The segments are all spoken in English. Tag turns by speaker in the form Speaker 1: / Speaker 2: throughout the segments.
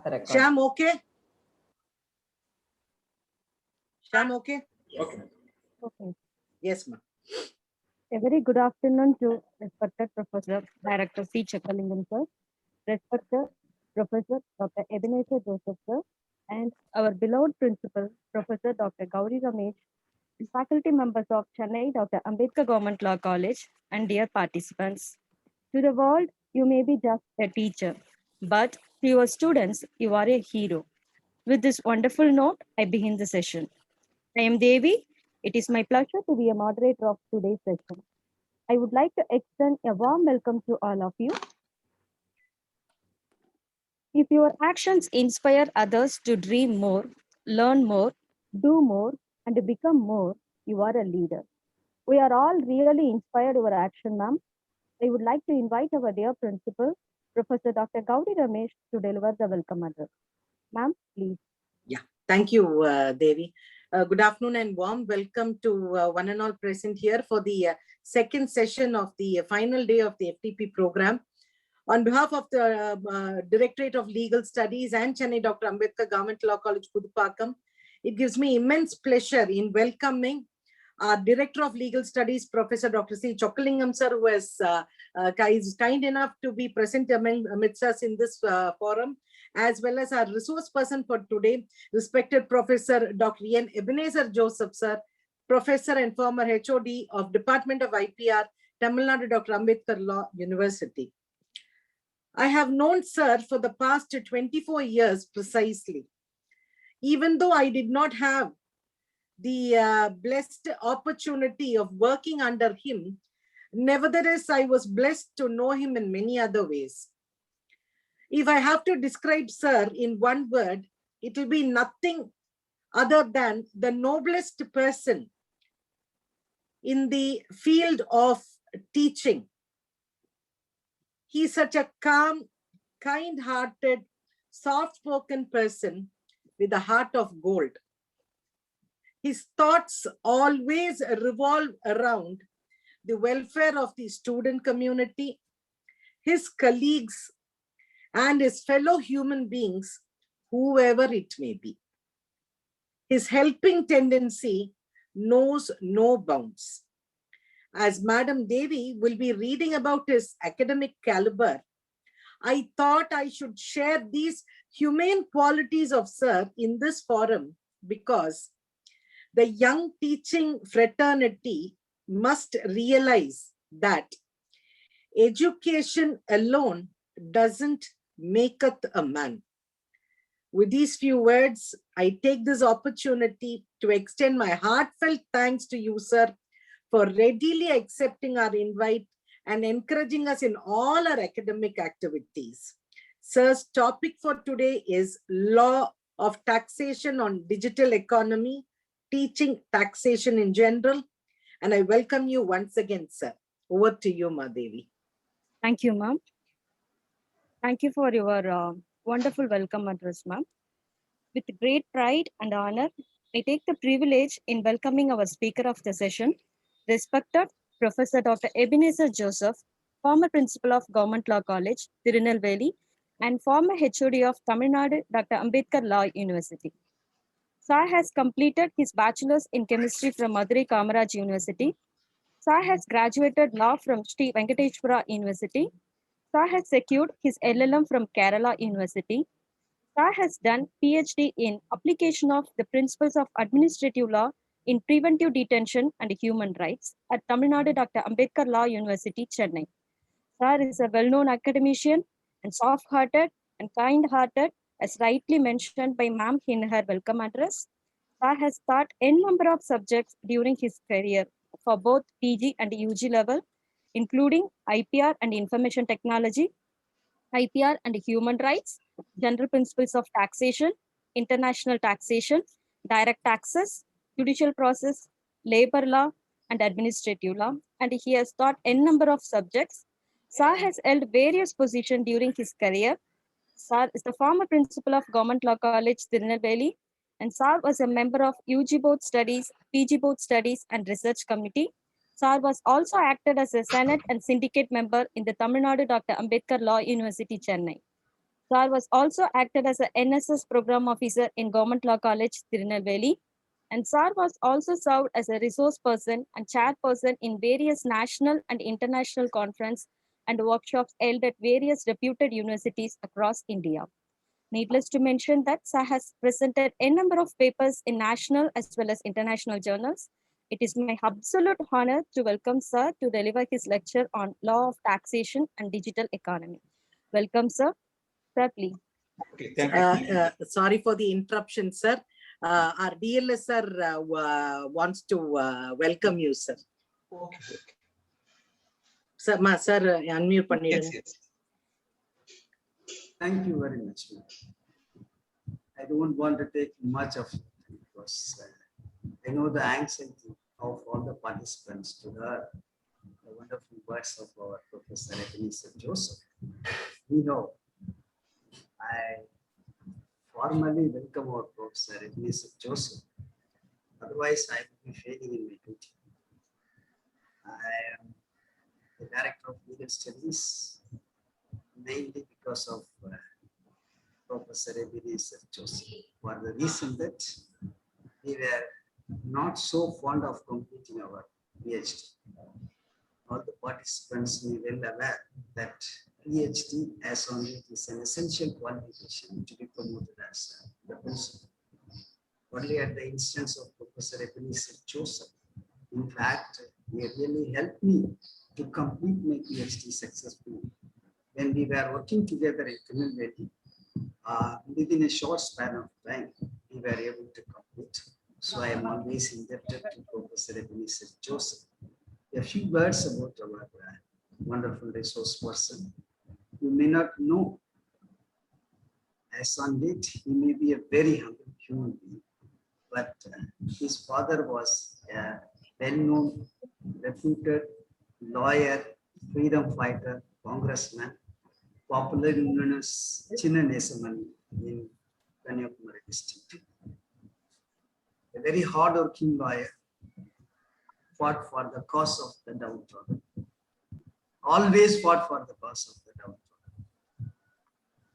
Speaker 1: record.
Speaker 2: Sham, okay? Sham, okay?
Speaker 3: Okay.
Speaker 4: Okay.
Speaker 2: Yes, ma'am.
Speaker 4: A very good afternoon to respected Professor Director C. Chakkalingam sir, respected Professor Dr. Ebenezer Joseph sir, and our beloved principal, Professor Dr. Gauri Ramesh, faculty members of Chennai Dr. Ambedkar Government Law College, and dear participants. To the world, you may be just a teacher, but to your students, you are a hero. With this wonderful note, I begin the session. I am Devi. It is my pleasure to be a moderator of today's session. I would like to extend a warm welcome to all of you. If your actions inspire others to dream more, learn more, do more, and become more, you are a leader. We are all really inspired over action, ma'am. I would like to invite our dear principal, Professor Dr. Gauri Ramesh, to deliver the welcome address. Ma'am, please.
Speaker 2: Yeah, thank you, Devi. Good afternoon and warm welcome to one and all present here for the second session of the final day of the FTP program. On behalf of the Directorate of Legal Studies and Chennai Dr. Ambedkar Government Law College, Pudupakkam, it gives me immense pleasure in welcoming our Director of Legal Studies, Professor Dr. C. Chakkalingam sir, who is kind enough to be present amidst us in this forum, as well as our resource person for today, respected Professor Dr. Ebenezer Joseph sir, Professor and former HOD of Department of IPR, Tamil Nadu Dr. Ambedkar Law University. I have known sir for the past 24 years precisely. Even though I did not have the blessed opportunity of working under him, nevertheless, I was blessed to know him in many other ways. If I have to describe sir in one word, it will be nothing other than the noblest person in the field of teaching. He's such a calm, kind-hearted, soft-spoken person with a heart of gold. His thoughts always revolve around the welfare of the student community, his colleagues, and his fellow human beings, whoever it may be. His helping tendency knows no bounds. As Madam Devi will be reading about his academic caliber, I thought I should share these humane qualities of sir in this forum because the young teaching fraternity must realize that education alone doesn't maketh a man. With these few words, I take this opportunity to extend my heartfelt thanks to you, sir, for readily accepting our invite and encouraging us in all our academic activities. Sir's topic for today is Law of Taxation on Digital Economy, teaching taxation in general. And I welcome you once again, sir. Over to you, Madhavi.
Speaker 4: Thank you, ma'am. Thank you for your wonderful welcome address, ma'am. With great pride and honor, I take the privilege in welcoming our speaker of the session, respected Professor Dr. Ebenezer Joseph, former principal of Government Law College, Tirunelveli, and former HOD of Tamil Nadu Dr. Ambedkar Law University. Sir has completed his bachelor's in chemistry from Madurai Kamaraj University. Sir has graduated law from Sri Venkateshwara University. Sir has secured his LLM from Kerala University. Sir has done PhD in application of the principles of administrative law in preventive detention and human rights at Tamil Nadu Dr. Ambedkar Law University, Chennai. Sir is a well-known academician and soft-hearted and kind-hearted, as rightly mentioned by ma'am in her welcome address. Sir has taught n number of subjects during his career for both PG and UG level, including IPR and information technology, IPR and human rights, general principles of taxation, international taxation, direct taxes, judicial process, labor law, and administrative law. And he has taught n number of subjects. Sir has held various positions during his career. Sir is the former principal of Government Law College, Tirunelveli, and Sir was a member of UG Board Studies, PG Board Studies, and Research Committee. Sir was also acted as a Senate and Syndicate member in the Tamil Nadu Dr. Ambedkar Law University, Chennai. Sir was also acted as an NSS program officer in Government Law College, Tirunelveli. And Sir was also served as a resource person and chairperson in various national and international conference and workshops held at various reputed universities across India. Needless to mention that Sir has presented a number of papers in national as well as international journals. It is my absolute honor to welcome Sir to deliver his lecture on law of taxation and digital economy. Welcome, Sir. Sir, please.
Speaker 1: Okay, thank you.
Speaker 2: Sorry for the interruption, sir. Our DLS sir wants to welcome you, sir.
Speaker 1: Okay.
Speaker 2: Sir, unmute பண்ணிடுங்க.
Speaker 1: Yes.
Speaker 3: Thank you very much. I don't want to take much of it because I know the anxiety of all the participants to hear the wonderful words of our Professor Ebenezer Joseph. We know I formally welcome our Professor Ebenezer Joseph. Otherwise, I will be failing in my duty. I am the Director of Legal Studies, mainly because of Professor Ebenezer Joseph, for the reason that we were not so fond of completing our PhD. All the participants may well aware that PhD as on it is an essential qualification to be promoted as the principal. Only at the instance of Professor Ebenezer Joseph, in fact, he really helped me to complete my PhD successfully. When we were working together in Tirunelveli, within a short span of time, we were able to complete. So I am always indebted to Professor Ebenezer Joseph. A few words about our wonderful resource person. You may not know, as on date, he may be a very humble human being, but his father was a well-known, reputed lawyer, freedom fighter, congressman, popularly known as Chinna Nesaman in Kanyakumari district. A very hard-working lawyer, fought for the cause of the downtrodden. Always fought for the cause of the downtrodden.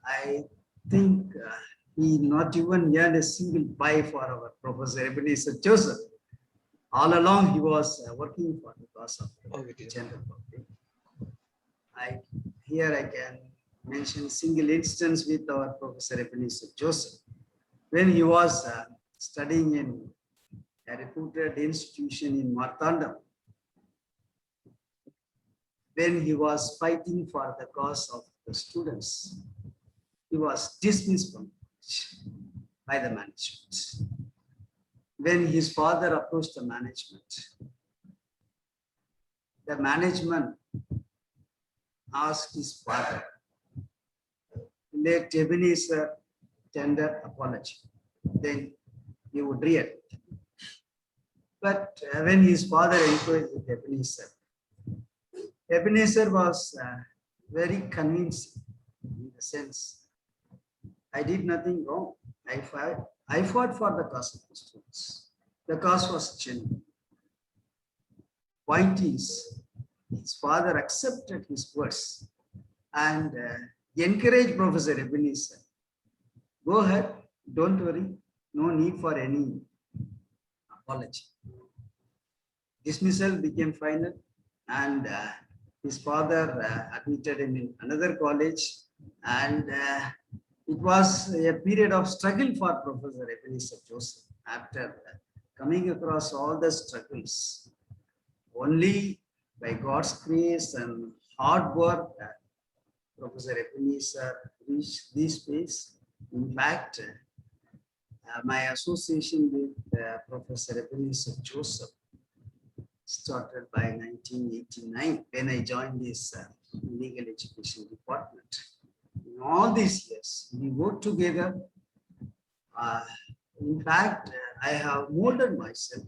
Speaker 3: I think he not even earned a single pie for our Professor Ebenezer Joseph. All along he was working for the cause of the general public. Here I can mention a single instance with our Professor Ebenezer Joseph. When he was studying in a reputed institution in Marthandam, when he was fighting for the cause of the students, he was dismissed from by the management. When his father approached the management asked his father, let Ebenezer tender apology, then he would read. But when his father encouraged Ebenezer was very convincing in the sense, I did nothing wrong. I fought for the cause of the students. The cause was genuine. Point is, his father accepted his words and encouraged Professor Ebenezer. Go ahead, don't worry, no need for any apology. Dismissal became final, and his father admitted him in another college, and it was a period of struggle for Professor Ebenezer Joseph. After coming across all the struggles, only by God's grace and hard work, Professor Ebenezer reached this space. In fact, my association with Professor Ebenezer Joseph started by 1989 when I joined this legal education department. In all these years, we worked together. In fact, I have molded myself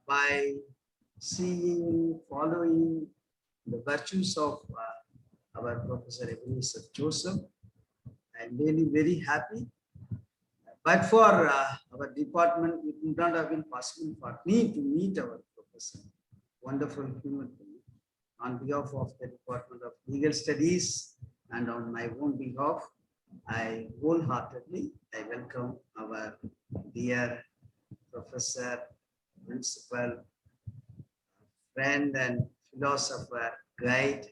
Speaker 3: by seeing, following the virtues of our Professor Ebenezer Joseph. I'm really very happy. But for our department, it would not have been possible for me to meet our professor, wonderful human being. On behalf of the Department of Legal Studies and on my own behalf, I wholeheartedly welcome our dear professor, principal, friend, and philosopher, guide,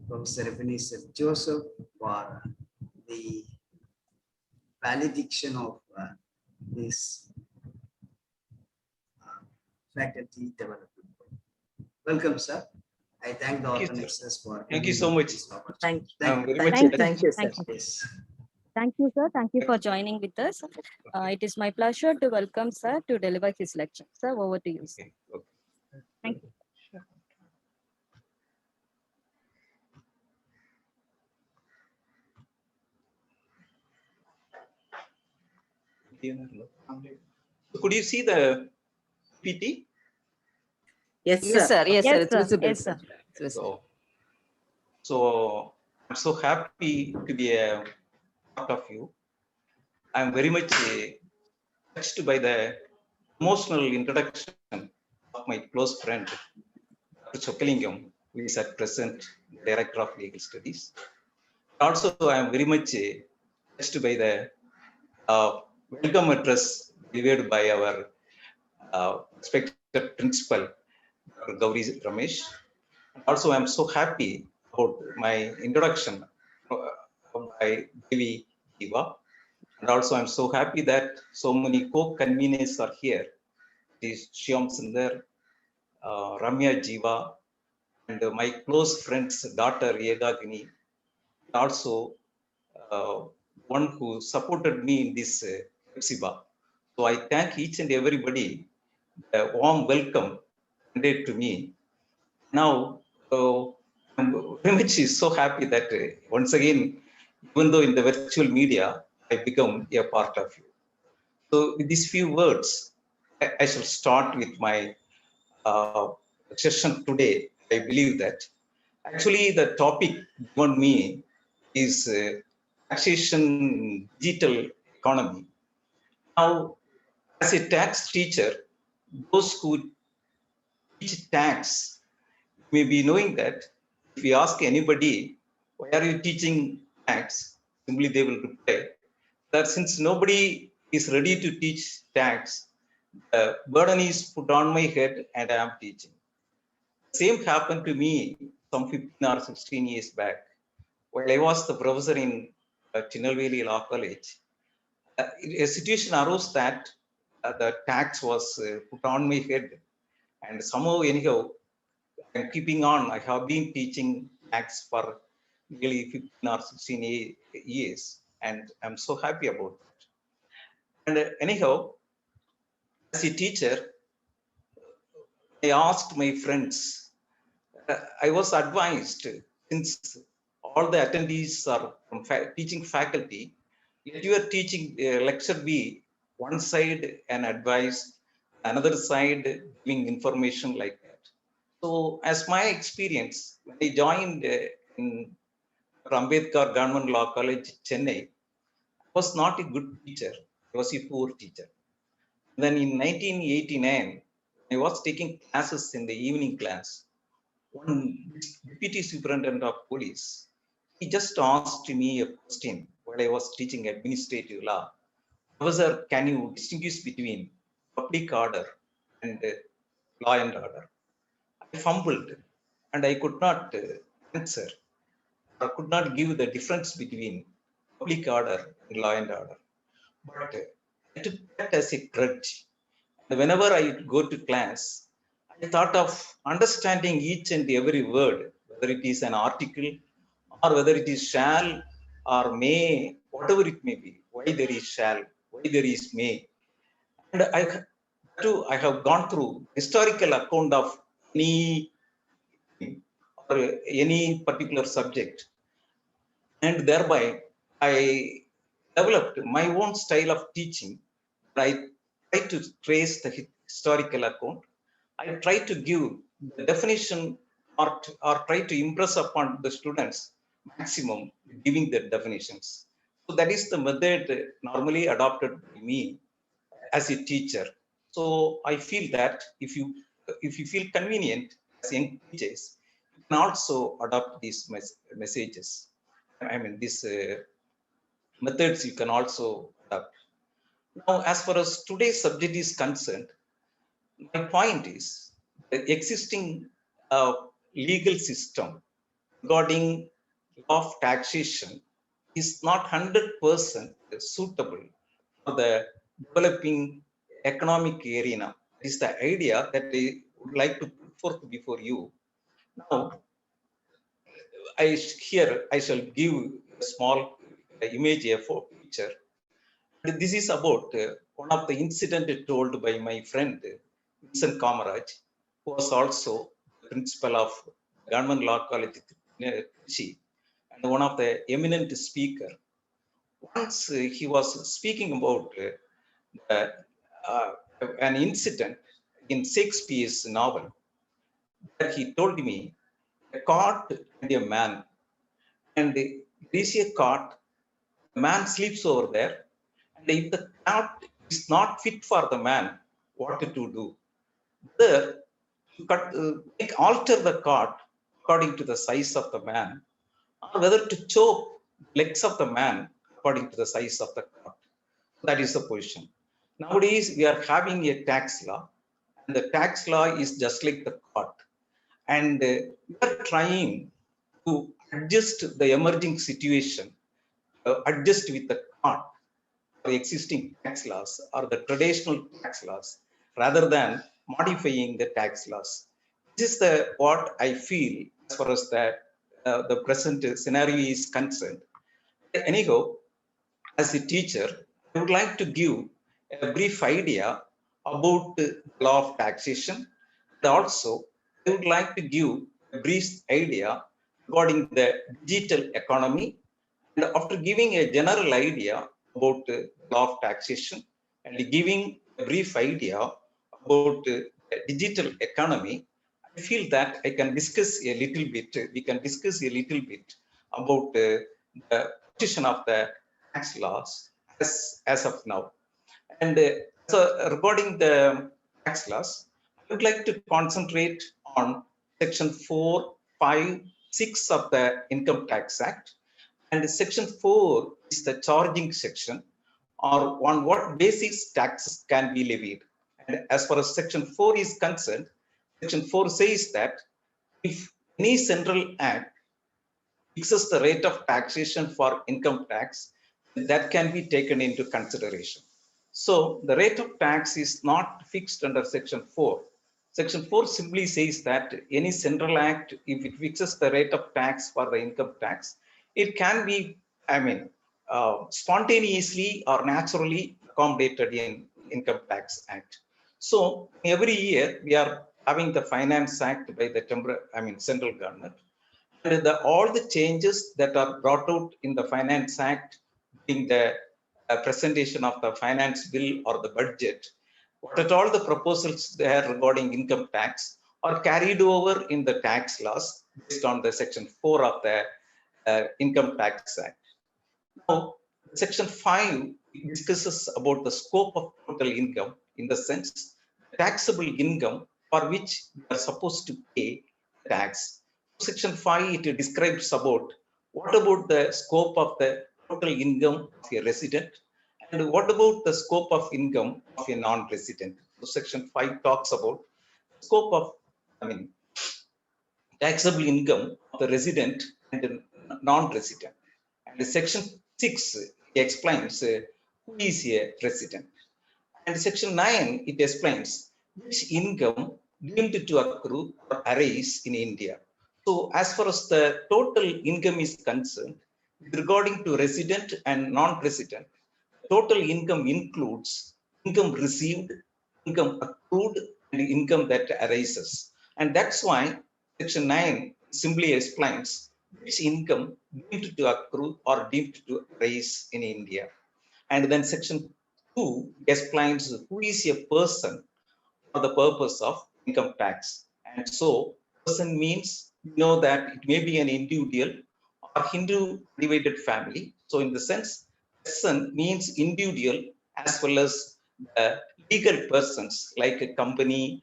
Speaker 3: Professor Ebenezer Joseph, for the valediction of this faculty development. Welcome, sir. I thank the
Speaker 1: Thank you, sir.
Speaker 3: organizers for
Speaker 1: Thank you
Speaker 3: giving
Speaker 1: so
Speaker 3: me
Speaker 1: much.
Speaker 3: this opportunity.
Speaker 2: Thank you.
Speaker 1: Very
Speaker 2: Thank
Speaker 1: much.
Speaker 2: you. Thank you, sir.
Speaker 4: Thank you.
Speaker 3: Yes.
Speaker 4: Thank you, sir. Thank you for joining with us. It is my pleasure to welcome sir to deliver his lecture. Sir, over to you. Sir.
Speaker 1: Okay, okay.
Speaker 4: Thank you.
Speaker 1: Could you see the PT?
Speaker 2: Yes, sir.
Speaker 5: Yes, sir. Yes,
Speaker 4: Yes,
Speaker 5: sir. It's
Speaker 4: sir.
Speaker 5: visible,
Speaker 4: Yes,
Speaker 5: sir.
Speaker 4: sir.
Speaker 5: It's visible.
Speaker 1: So I'm so happy to be a part of you. I'm very much touched by the emotional introduction of my close friend, Dr. Chokalingam, who is at present Director of Legal Studies. Also, I'm very much touched by the welcome address delivered by our respected principal, Dr. Gauri Ramesh. Also, I'm so happy about my introduction by Devi Diva. And also, I'm so happy that so many co-conveners are here. This Shyam Sundar, Ramya Jiva, and my close friend's daughter, Yegagini. Also, one who supported me in this FSIBA. So I thank each and everybody. A warm welcome handed to me. Now, I'm very much so happy that once again, even though in the virtual media, I become a part of you. So with these few words, I shall start with my session today. I believe that actually the topic given me is taxation digital economy. Now, as a tax teacher, those who teach tax may be knowing that if we ask anybody, why are you teaching tax? Simply they will reply that since nobody is ready to teach tax, the burden is put on my head and I am teaching. Same happened to me some 15 or 16 years back. While I was the professor in Tinalveli Law College, a situation arose that the tax was put on my head. And somehow, anyhow, I'm keeping on. I have been teaching tax for nearly 15 or 16 years, and I'm so happy about that. And anyhow, as a teacher, I asked my friends, I was advised, since all the attendees are from teaching faculty, let your teaching lecture be one side and advice, another side giving information like that. So, as my experience, when I joined in Ambedkar Government Law College, Chennai, I was not a good teacher. I was a poor teacher. Then in 1989, I was taking classes in the evening class. One deputy superintendent of police, he just asked me a question while I was teaching administrative law. Professor, can you distinguish between public order and law and order? I fumbled and I could not answer or could not give the difference between public order and law and order. But I took that as a grudge. And whenever I go to class, I thought of understanding each and every word, whether it is an article or whether it is shall or may, whatever it may be, why there is shall, why there is may. And I have gone through historical account of any or any particular subject, and thereby I developed my own style of teaching. I try to trace the historical account. I try to give the definition or try to impress upon the students maximum giving the definitions. So that is the method normally adopted by me as a teacher. So I feel that if you feel convenient as young teachers, you can also adopt these messages. these methods you can also adopt. Now, as far as today's subject is concerned, my point is the existing legal system regarding law of taxation is not 100% suitable for the developing economic arena. That is the idea that I would like to put forth before you. Now, I shall give a small image for picture. And this is about one of the incident told by my friend Vincent Kamaraj, who was also the principal of Government Law College Trichy and one of the eminent speaker. Once he was speaking about uh, an incident in Shakespeare's novel, that he told me a cart and a man, and there is a cart, the man sleeps over there, and if the cart is not fit for the man, what to do? There, you alter the cart according to the size of the man, or whether to choke legs of the man according to the size of the cart. That is the position. Nowadays, we are having a tax law, and the tax law is just like the cart. And we are trying to adjust the emerging situation, adjust with the cart, the existing tax laws or the traditional tax laws, rather than modifying the tax laws. This is the what I feel as far as the present scenario is concerned. Anyhow, as a teacher, I would like to give a brief idea about the law of taxation. And also, I would like to give a brief idea regarding the digital economy. And after giving a general idea about the law of taxation and giving a brief idea about the digital economy, I feel that I can discuss a little bit, we can discuss a little bit about the position of the tax laws as of now. And so regarding the tax laws, I would like to concentrate on section 4, 5, 6 of the Income Tax Act. And section 4 is the charging section, or on what basis taxes can be levied. And as far as section 4 is concerned, section 4 says that if any central act fixes the rate of taxation for income tax, that can be taken into consideration. So the rate of tax is not fixed under section 4. Section 4 simply says that any central act, if it fixes the rate of tax for the income tax, it can be, spontaneously or naturally accommodated in Income Tax Act. So every year we are having the Finance Act by the central government. And all the changes that are brought out in the Finance Act in the presentation of the finance bill or the budget, what at all the proposals there regarding income tax are carried over in the tax laws based on the section 4 of the Income Tax Act. Now, section 5 discusses about the scope of total income, in the sense taxable income for which we are supposed to pay tax. Section 5 it describes about what about the scope of the total income of a resident, and what about the scope of income of a non-resident. So section 5 talks about scope of taxable income of the resident and the non-resident. And section 6 explains who is a resident. And section 9 it explains which income deemed to accrue or arise in India. So as far as the total income is concerned, regarding to resident and non-resident, total income includes income received, income accrued, and income that arises. And that's why section 9 simply explains which income deemed to accrue or deemed to arise in India. And then section 2 explains who is a person for the purpose of income tax. And so person means, you know, that it may be an individual or Hindu divided family. So in the sense, person means individual as well as legal persons like a company,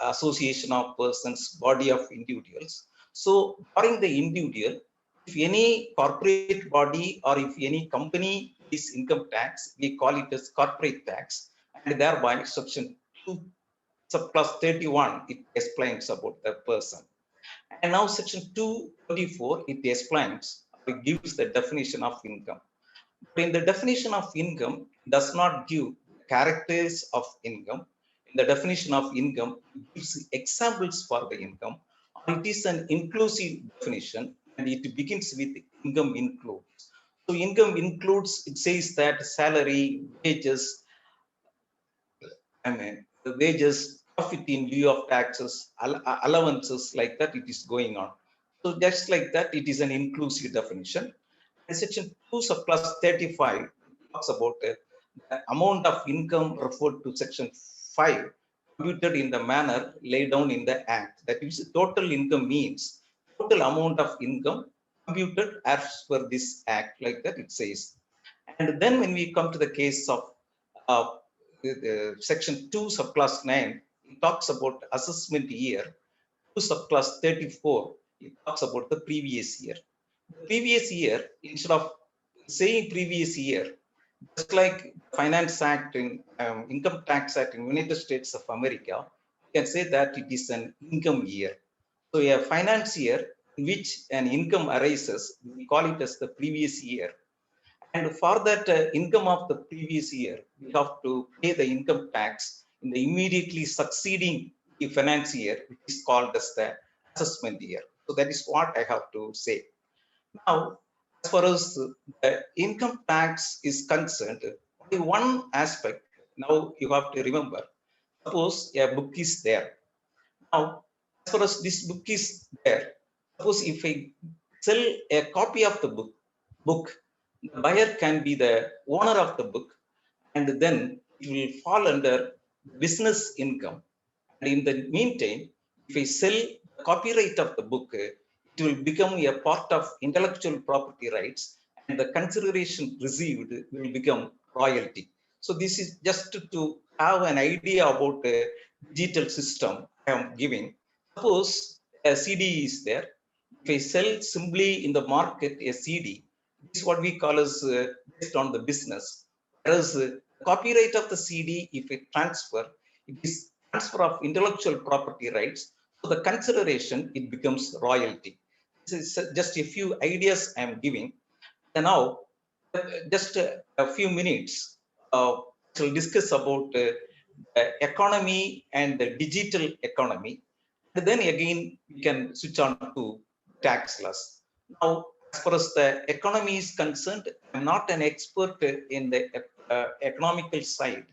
Speaker 1: association of persons, body of individuals. So during the individual, if any corporate body or if any company is income tax, we call it as corporate tax, and thereby section 2 subclass 31, it explains about the person. And now section 224, it explains, it gives the definition of income. But in the definition of income, does not give characters of income. In the definition of income, it gives examples for the income. It is an inclusive definition, and it begins with income includes. So income includes, it says that salary, wages, the wages, profit in lieu of taxes, allowances, like that, it is going on. So just like that, it is an inclusive definition. And section 2 subclass 35 talks about the amount of income referred to section 5 computed in the manner laid down in the act. That is, total income means total amount of income computed as per this act, like that it says. And then when we come to the case of uh, section 2 subclass 9, it talks about assessment year. 2 subclass 34, it talks about the previous year. The previous year, instead of saying previous year, just like Finance Act in Income Tax Act in United States of America, you can say that it is an income year. So a finance year in which an income arises, we call it as the previous year. And for that income of the previous year, we have to pay the income tax in the immediately succeeding finance year, which is called as the assessment year. So that is what I have to say. Now, as far as the income tax is concerned, only one aspect now you have to remember. Suppose a book is there. Now, as far as this book is there, suppose if I sell a copy of the book, the buyer can be the owner of the book, and then it will fall under business income. And in the meantime, if I sell the copyright of the book, it will become a part of intellectual property rights, and the consideration received will become royalty. So this is just to have an idea about the digital system I am giving. Suppose a CD is there. If I sell simply in the market a CD, this is what we call as based on the business. Whereas the copyright of the CD, if it transfer, it is transfer of intellectual property rights. So the consideration, it becomes royalty. This is just a few ideas I am giving. And now, just a few minutes, we'll discuss about the economy and the digital economy. And then again, we can switch on to tax laws. Now, as far as the economy is concerned, I'm not an expert in the economical side.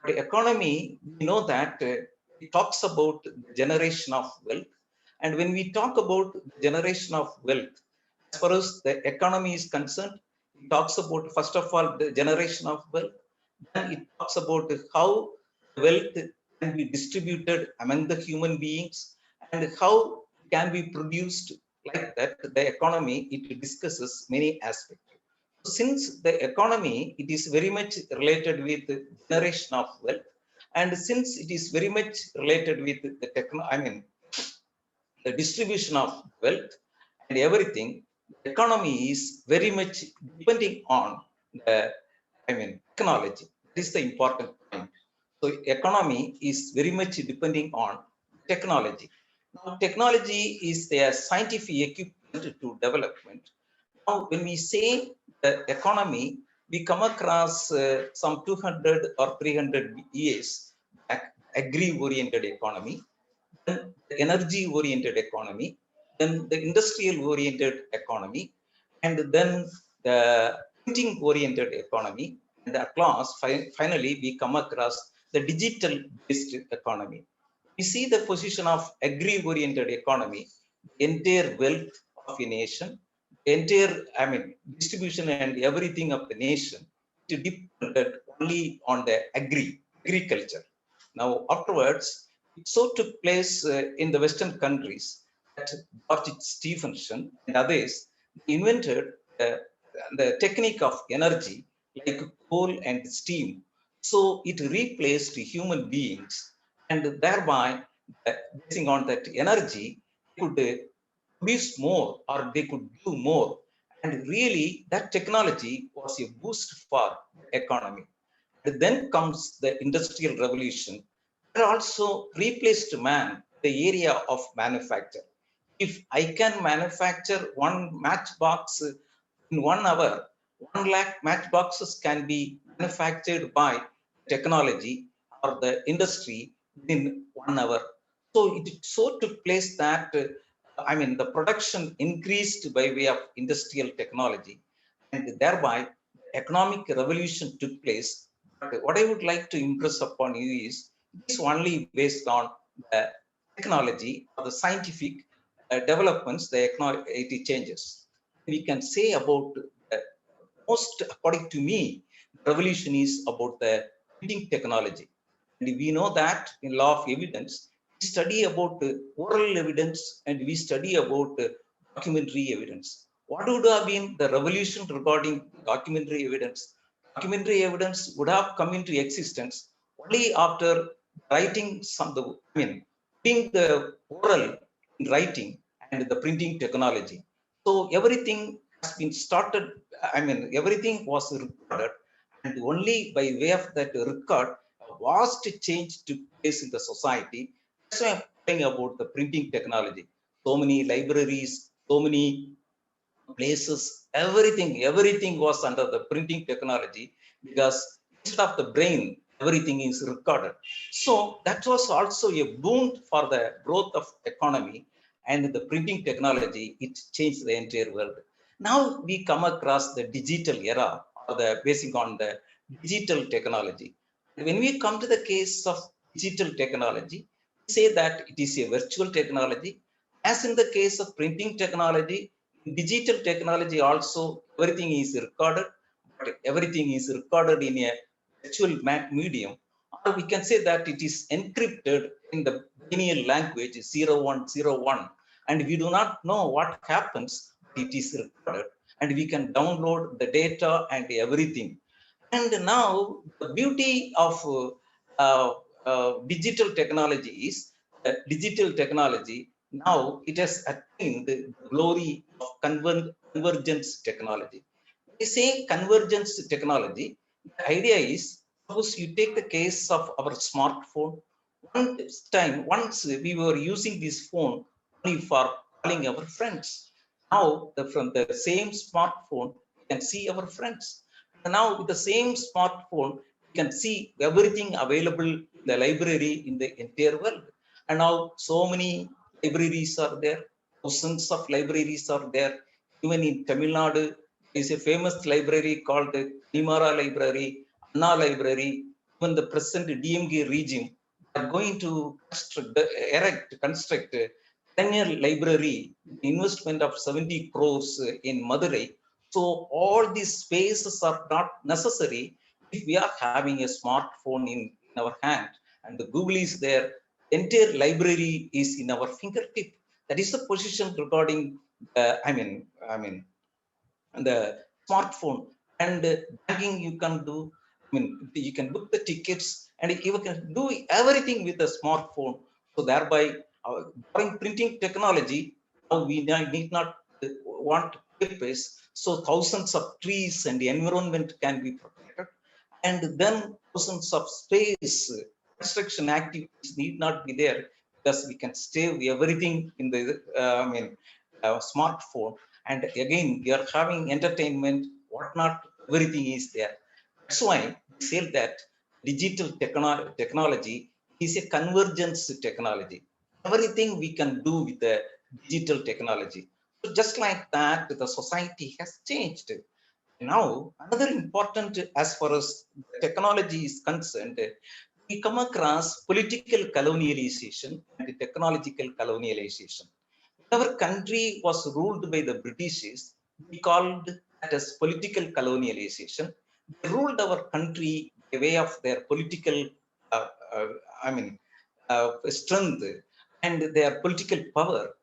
Speaker 1: But economy, we know that it talks about the generation of wealth. And when we talk about the generation of wealth, as far as the economy is concerned, it talks about, first of all, the generation of wealth. Then it talks about how wealth can be distributed among the human beings and how it can be produced. Like that, the economy, it discusses many aspects. Since the economy, it is very much related with the generation of wealth, and since it is very much related with the distribution of wealth and everything, the economy is very much depending on the technology. That is the important point. So economy is very much depending on technology. Now, technology is the scientific equipment to development. Now, when we say the economy, we come across some 200 or 300 years back, agri-oriented economy, then the energy-oriented economy, then the industrial-oriented economy, and then the printing-oriented economy, and at last, finally, we come across the digital-based economy. We see the position of agri-oriented economy, entire wealth of a nation, entire, distribution and everything of the nation, to depended only on the agriculture. Now, afterwards, it so took place in the Western countries that George Stephenson and others invented the technique of energy like coal and steam. So it replaced human beings, and thereby, basing on that energy, could produce more or they could do more. And really, that technology was a boost for the economy. And then comes the Industrial Revolution. It also replaced man in the area of manufacture. If I can manufacture one matchbox in 1 hour, 1 lakh matchboxes can be manufactured by technology or the industry within 1 hour. So it so took place that the production increased by way of industrial technology, and thereby economic revolution took place. But what I would like to impress upon you is this only based on the technology or the scientific developments, it changes. We can say about most, according to me, revolution is about the printing technology. And we know that in law of evidence, we study about oral evidence and we study about documentary evidence. What would have been the revolution regarding documentary evidence? Documentary evidence would have come into existence only after writing putting the oral in writing and the printing technology. So everything has been started, everything was recorded, and only by way of that record, a vast change took place in the society. That's why I'm talking about the printing technology. So many libraries, so many places, everything was under the printing technology, because instead of the brain, everything is recorded. So that was also a boon for the growth of economy, and the printing technology, it changed the entire world. Now we come across the digital era, or the basing on the digital technology. When we come to the case of digital technology, we say that it is a virtual technology. As in the case of printing technology, digital technology also, everything is recorded, but everything is recorded in a virtual medium, or we can say that it is encrypted in the binary language 0101, and we do not know what happens, but it is recorded, and we can download the data and everything. And now the beauty of digital technology is digital technology, now it has attained the glory of convergence technology. When we say convergence technology, the idea is, suppose you take the case of our smartphone. Once we were using this phone only for calling our friends. Now, from the same smartphone, we can see our friends. And now, with the same smartphone, we can see everything available in the library in the entire world. And now, so many libraries are there, thousands of libraries are there. Even in Tamil Nadu, there is a famous library called the Nimara Library, Anna Library. Even the present DMK regime are going to construct a Colonial Library, investment of 70 crores in Madurai. So all these spaces are not necessary if we are having a smartphone in our hand, and the Google is there. The entire library is in our fingertip. That is the position regarding, the smartphone. And banking you can do. You can book the tickets, and you can do everything with the smartphone. So thereby, during printing technology, now we need not want papers. So thousands of trees and the environment can be protected, and then thousands of space construction activities need not be there, because we can save everything in the smartphone. And again, we are having entertainment, whatnot, everything is there. That's why we say that digital technology is a convergence technology. Everything we can do with the digital technology. So just like that, the society has changed. Now, another important, as far as technology is concerned, we come across political colonialization and technological colonialization. Our country was ruled by the British, we called that as political colonialization. They ruled our country by way of their political, uh, uh, I mean, strength and their political power.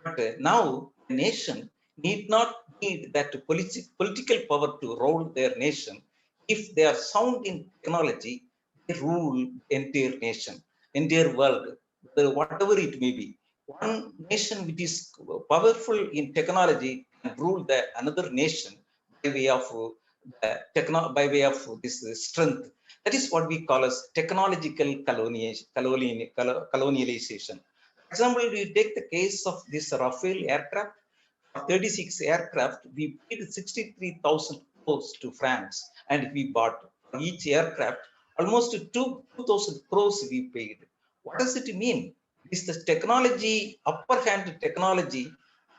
Speaker 1: But now the nation need not need that political power to rule their nation. If they are sound in technology, they rule the entire nation, entire world, whatever it may be. one nation which is powerful in technology can rule the another nation by way of by way of this strength. That is what we call as technological colonialization. For example, we take the case of this Rafale aircraft. For 36 aircraft, we paid 63,000 crores to France, and we bought for each aircraft almost 2,000 crores we paid. What does it mean? Is the technology, upper hand technology,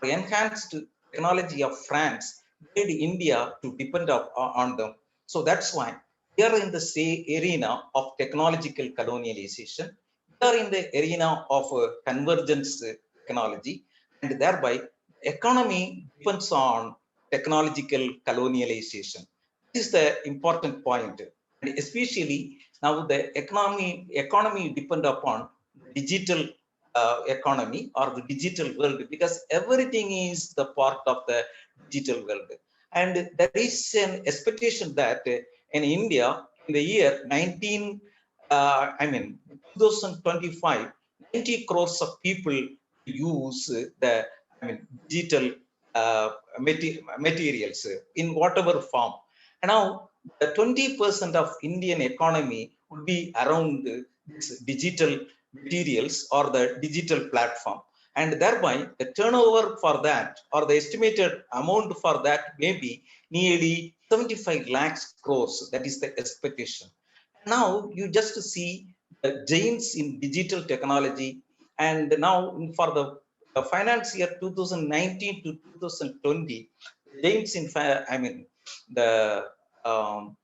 Speaker 1: enhanced technology of France made India to depend on them. So that's why we are in the same arena of technological colonialization. We are in the arena of convergence technology, and thereby economy depends on technological colonialization. This is the important point, and especially now the economy depend upon digital economy or the digital world, because everything is the part of the digital world. And there is an expectation that in India in the year 2025, 90 crores of people use the digital materials in whatever form. And now the 20% of Indian economy would be around this digital materials or the digital platform, and thereby the turnover for that or the estimated amount for that may be nearly 75 lakhs crores. That is the expectation. Now you just see the giants in digital technology, and now for the finance year 2019 to 2020, giants in the um,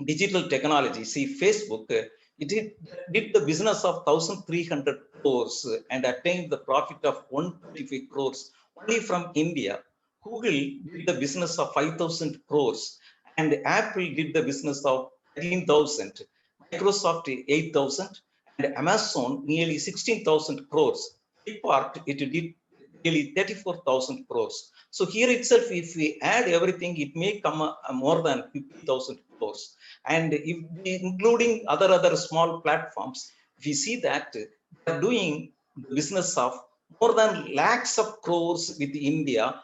Speaker 1: digital technology. See, Facebook, it did the business of 1,300 crores and attained the profit of 125 crores only from India. Google did the business of 5,000 crores, and Apple did the business of 13,000, Microsoft 8,000, and Amazon nearly 16,000 crores. Flipkart, it did nearly 34,000 crores. So here itself, if we add everything, it may come more than 50,000 crores. And if including other small platforms, we see that they are doing the business of more than lakhs of crores with India,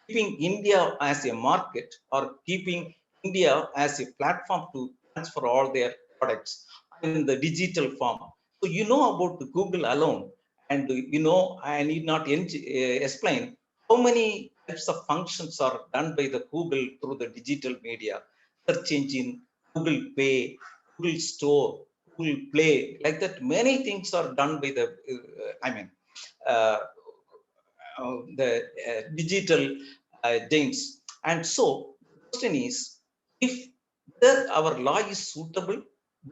Speaker 1: keeping India as a market or keeping India as a platform to transfer all their products in the digital form. So you know about Google alone, and you know I need not explain how many types of functions are done by the Google through the digital media, search engine, Google Pay, Google Store, Google Play, like that. Many things are done by the, uh, the digital giants. And so, the question is, if whether our law is suitable,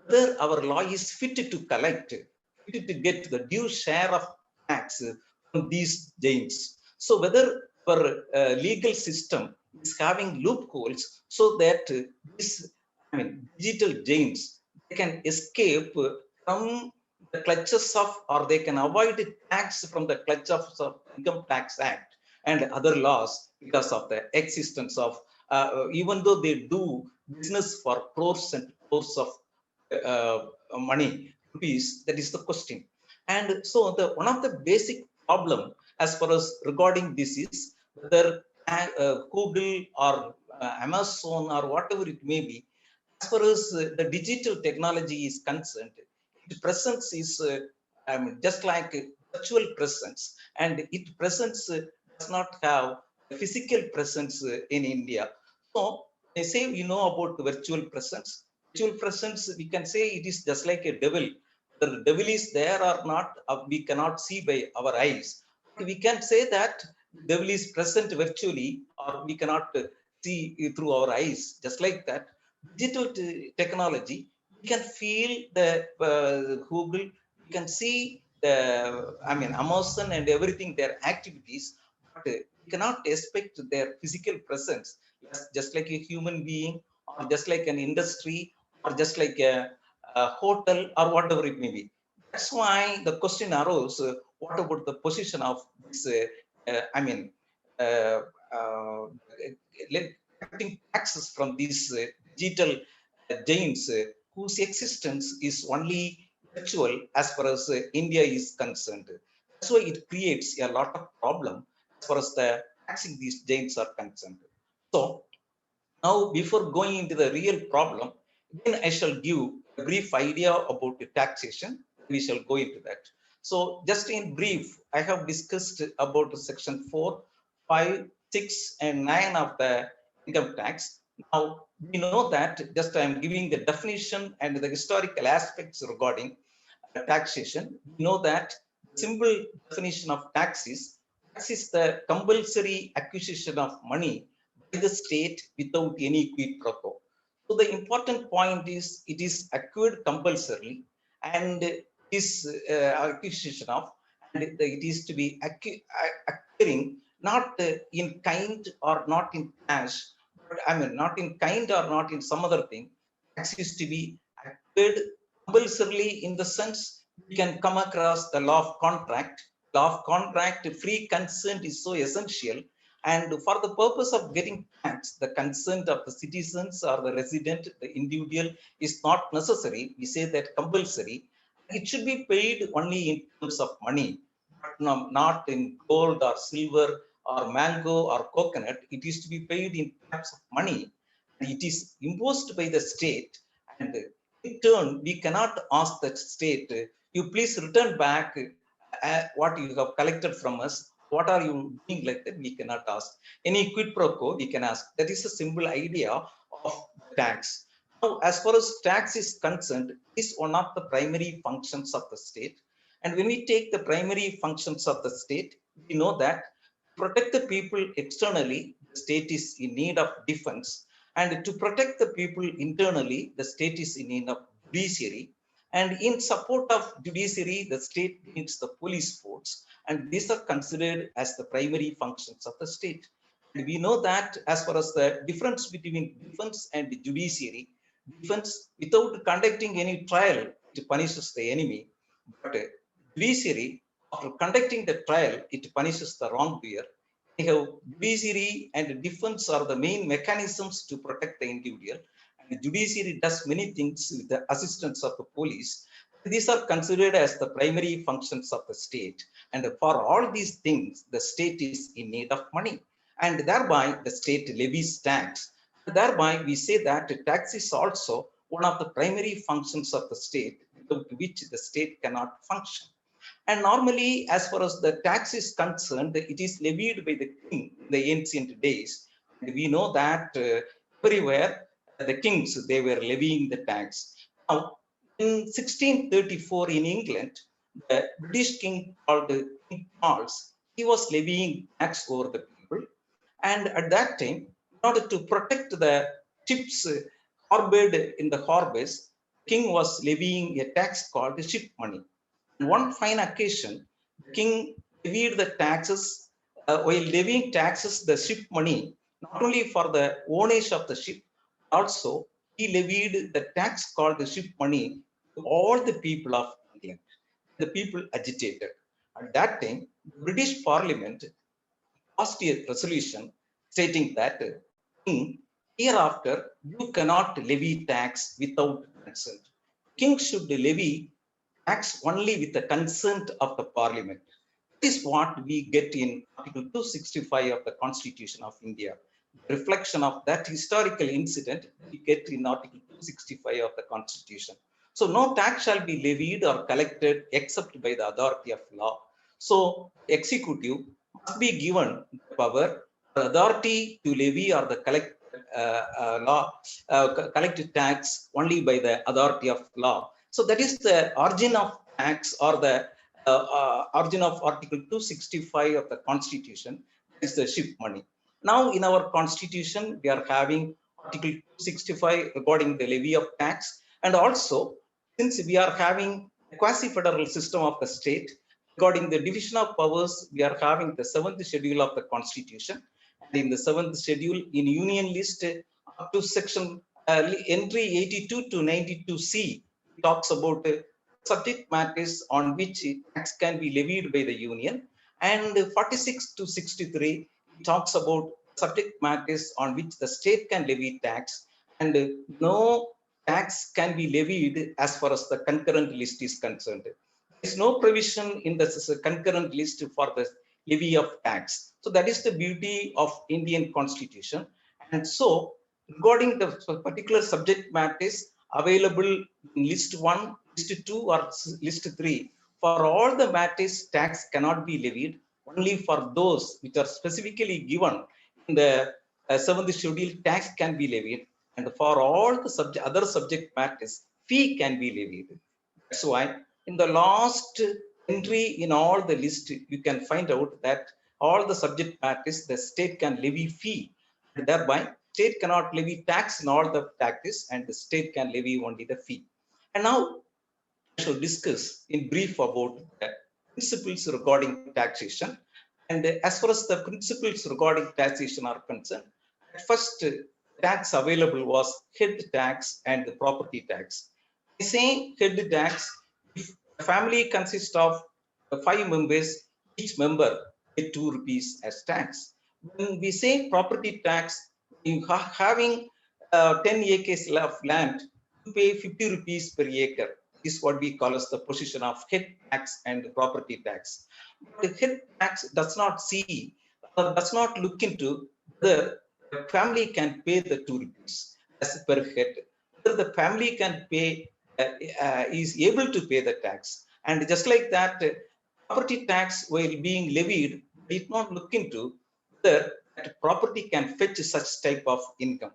Speaker 1: whether our law is fit to collect, fit to get the due share of tax from these giants. So, whether our legal system is having loopholes so that this digital giants, they can escape from the clutches of, or they can avoid tax from the clutches of Income Tax Act and other laws, because of the existence of, even though they do business for crores and crores of money, rupees. That is the question. And so the one of the basic problem as far as regarding this is whether Google or Amazon or whatever it may be, as far as the digital technology is concerned, its presence is just like virtual presence, and its presence does not have a physical presence in India. So they say, you know about virtual presence. Virtual presence, we can say it is just like a devil. Whether the devil is there or not, we cannot see by our eyes. We can say that the devil is present virtually, or we cannot see through our eyes. Just like that, digital technology, we can feel the Google, we can see the Amazon and everything, their activities, but we cannot expect their physical presence, just like a human being, or just like an industry, or just like a hotel, or whatever it may be. That's why the question arose, what about the position of this uh, uh, collecting taxes from these digital giants, whose existence is only virtual as far as India is concerned. That's why it creates a lot of problem as far as the taxing these giants are concerned. So now, before going into the real problem, then I shall give a brief idea about the taxation. We shall go into that. So, just in brief, I have discussed about section 4, 5, 6, and 9 of the income tax. Now, we know that just I am giving the definition and the historical aspects regarding taxation. We know that the simple definition of tax is the compulsory acquisition of money by the state without any quid pro quo. So the important point is it is acquired compulsorily, and this acquisition of, and it is to be acquiring not in kind or not in cash, but I mean not in kind or not in some other thing. Tax is to be acquired compulsorily in the sense we can come across the law of contract. Law of contract, free consent is so essential, and for the purpose of getting tax, the consent of the citizens or the resident, the individual is not necessary. We say that compulsory. It should be paid only in terms of money, but not in gold or silver or mango or coconut. It is to be paid in terms of money. It is imposed by the state, and in turn, we cannot ask the state, you please return back what you have collected from us. What are you doing like that? We cannot ask. Any quid pro quo, we can ask. That is a simple idea of tax. Now, as far as tax is concerned, it is one of the primary functions of the state. And when we take the primary functions of the state, we know that to protect the people externally, the state is in need of defense. And to protect the people internally, the state is in need of judiciary. And in support of judiciary, the state needs the police force. And these are considered as the primary functions of the state. And we know that as far as the difference between defense and judiciary, defense without conducting any trial, it punishes the enemy. But judiciary, after conducting the trial, it punishes the wrongdoer. Judiciary and defense are the main mechanisms to protect the individual. And judiciary does many things with the assistance of the police. These are considered as the primary functions of the state. And for all these things, the state is in need of money. And thereby, the state levies tax. Thereby, we say that tax is also one of the primary functions of the state, without which the state cannot function. And normally, as far as the tax is concerned, it is levied by the king in the ancient days. And we know that everywhere the kings, they were levying the tax. Now, in 1634 in England, the British king called King Charles, he was levying tax over the people. And at that time, in order to protect the ships harbored in the harbors, the king was levying a tax called ship money. On one fine occasion, the king levied the taxes. While levying taxes, the ship money, not only for the owners of the ship, also he levied the tax called the ship money to all the people of England. The people agitated. At that time, the British Parliament passed a resolution stating that hereafter you cannot levy tax without consent. King should levy tax only with the consent of the Parliament. This is what we get in Article 265 of the Constitution of India. The reflection of that historical incident we get in Article 265 of the Constitution. So no tax shall be levied or collected except by the authority of law. So executive must be given the power, the authority to levy or the collected tax only by the authority of law. So that is the origin of tax, or the origin of Article 265 of the Constitution, is the ship money. Now in our Constitution, we are having Article 265 regarding the levy of tax. And also, since we are having a quasi-federal system of the state, regarding the division of powers, we are having the 7th schedule of the Constitution. And in the 7th schedule, in Union List, up to section entry 82 to 92C, talks about subject matters on which tax can be levied by the Union. And 46 to 63 talks about subject matters on which the state can levy tax, and no tax can be levied as far as the concurrent list is concerned. is no provision in the concurrent list for the levy of tax. So that is the beauty of Indian Constitution. And so regarding the particular subject matters available in list 1, list 2 or list 3, for all the matters tax cannot be levied, only for those which are specifically given in the 7th schedule tax can be levied, and for all the other subject matters fee can be levied. That's why in the last entry in all the list, you can find out that all the subject matters the state can levy fee, and thereby state cannot levy tax in all the taxes, and the state can levy only the fee. And now I shall discuss in brief about the principles regarding taxation. And as far as the principles regarding taxation are concerned, at first tax available was head tax and the property tax. I say head tax, if a family consists of 5 members, each member pay 2 rupees as tax. When we say property tax, you having 10 acres of land, you pay 50 rupees per acre. Is what we call as the position of head tax and property tax. But the head tax does not see or does not look into whether the family can pay the 2 rupees as per head, whether the family can pay, is able to pay the tax. And just like that, property tax while being levied did not look into whether that property can fetch such type of income.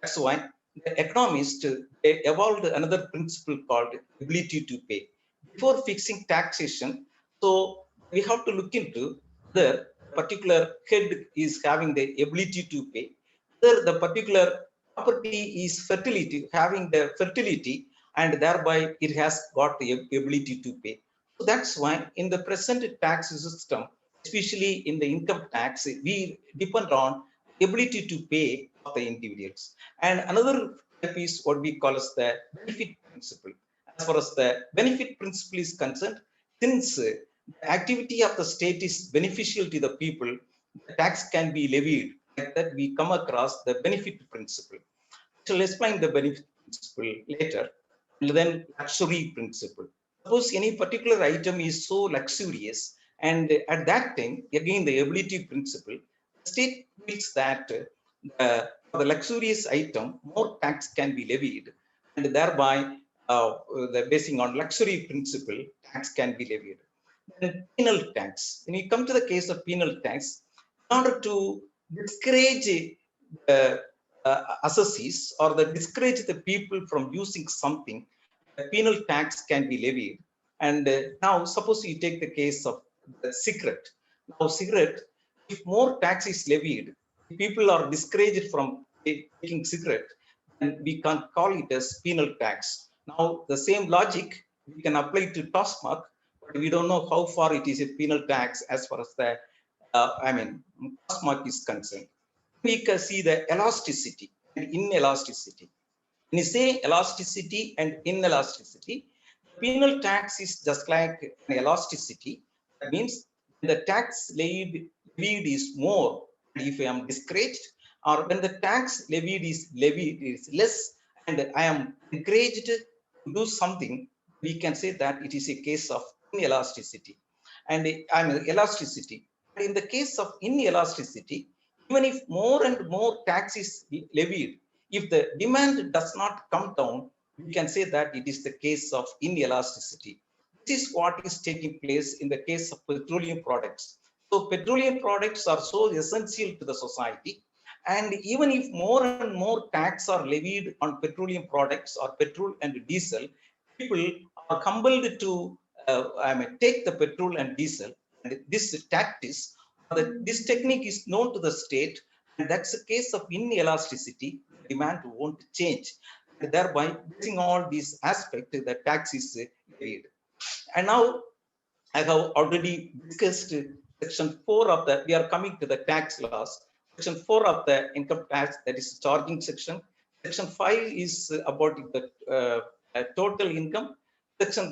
Speaker 1: That's why the economists they evolved another principle called ability to pay. Before fixing taxation, so we have to look into whether the particular head is having the ability to pay, whether the particular property is fertility, having the fertility, and thereby it has got the ability to pay. So that's why in the present tax system, especially in the income tax, we depend on ability to pay of the individuals. And another type is what we call as the benefit principle. As far as the benefit principle is concerned, since the activity of the state is beneficial to the people, the tax can be levied. Like that, we come across the benefit principle. So let's explain the benefit principle later. And then luxury principle. Suppose any particular item is so luxurious, and at that time, again the ability principle, the state feels that for the luxurious item, more tax can be levied, and thereby, the basing on luxury principle, tax can be levied. Then penal tax. When you come to the case of penal tax, in order to discourage the assessees or discourage the people from using something, a penal tax can be levied. And now, suppose you take the case of the cigarette. Now, cigarette, if more tax is levied, people are discouraged from taking cigarette, and we can call it as penal tax. Now, the same logic we can apply to Tosmark, but we don't know how far it is a penal tax as far as the, Tosmark is concerned. We can see the elasticity and inelasticity. When you say elasticity and inelasticity, penal tax is just like an elasticity. That means when the tax levied is more, and if I am discouraged, or when the tax levied is less, and I am encouraged to do something, we can say that it is a case of inelasticity. And elasticity. And in the case of inelasticity, even if more and more tax is levied, if the demand does not come down, we can say that it is the case of inelasticity. This is what is taking place in the case of petroleum products. So petroleum products are so essential to the society. And even if more and more tax are levied on petroleum products or petrol and diesel, people are compelled to take the petrol and diesel. And this tactics, this technique is known to the state, and that's a case of inelasticity. Demand won't change, and thereby using all these aspects, the tax is levied. And now I have already discussed section 4 of the, we are coming to the tax laws. Section 4 of the income tax, that is charging section. Section 5 is about the total income. Section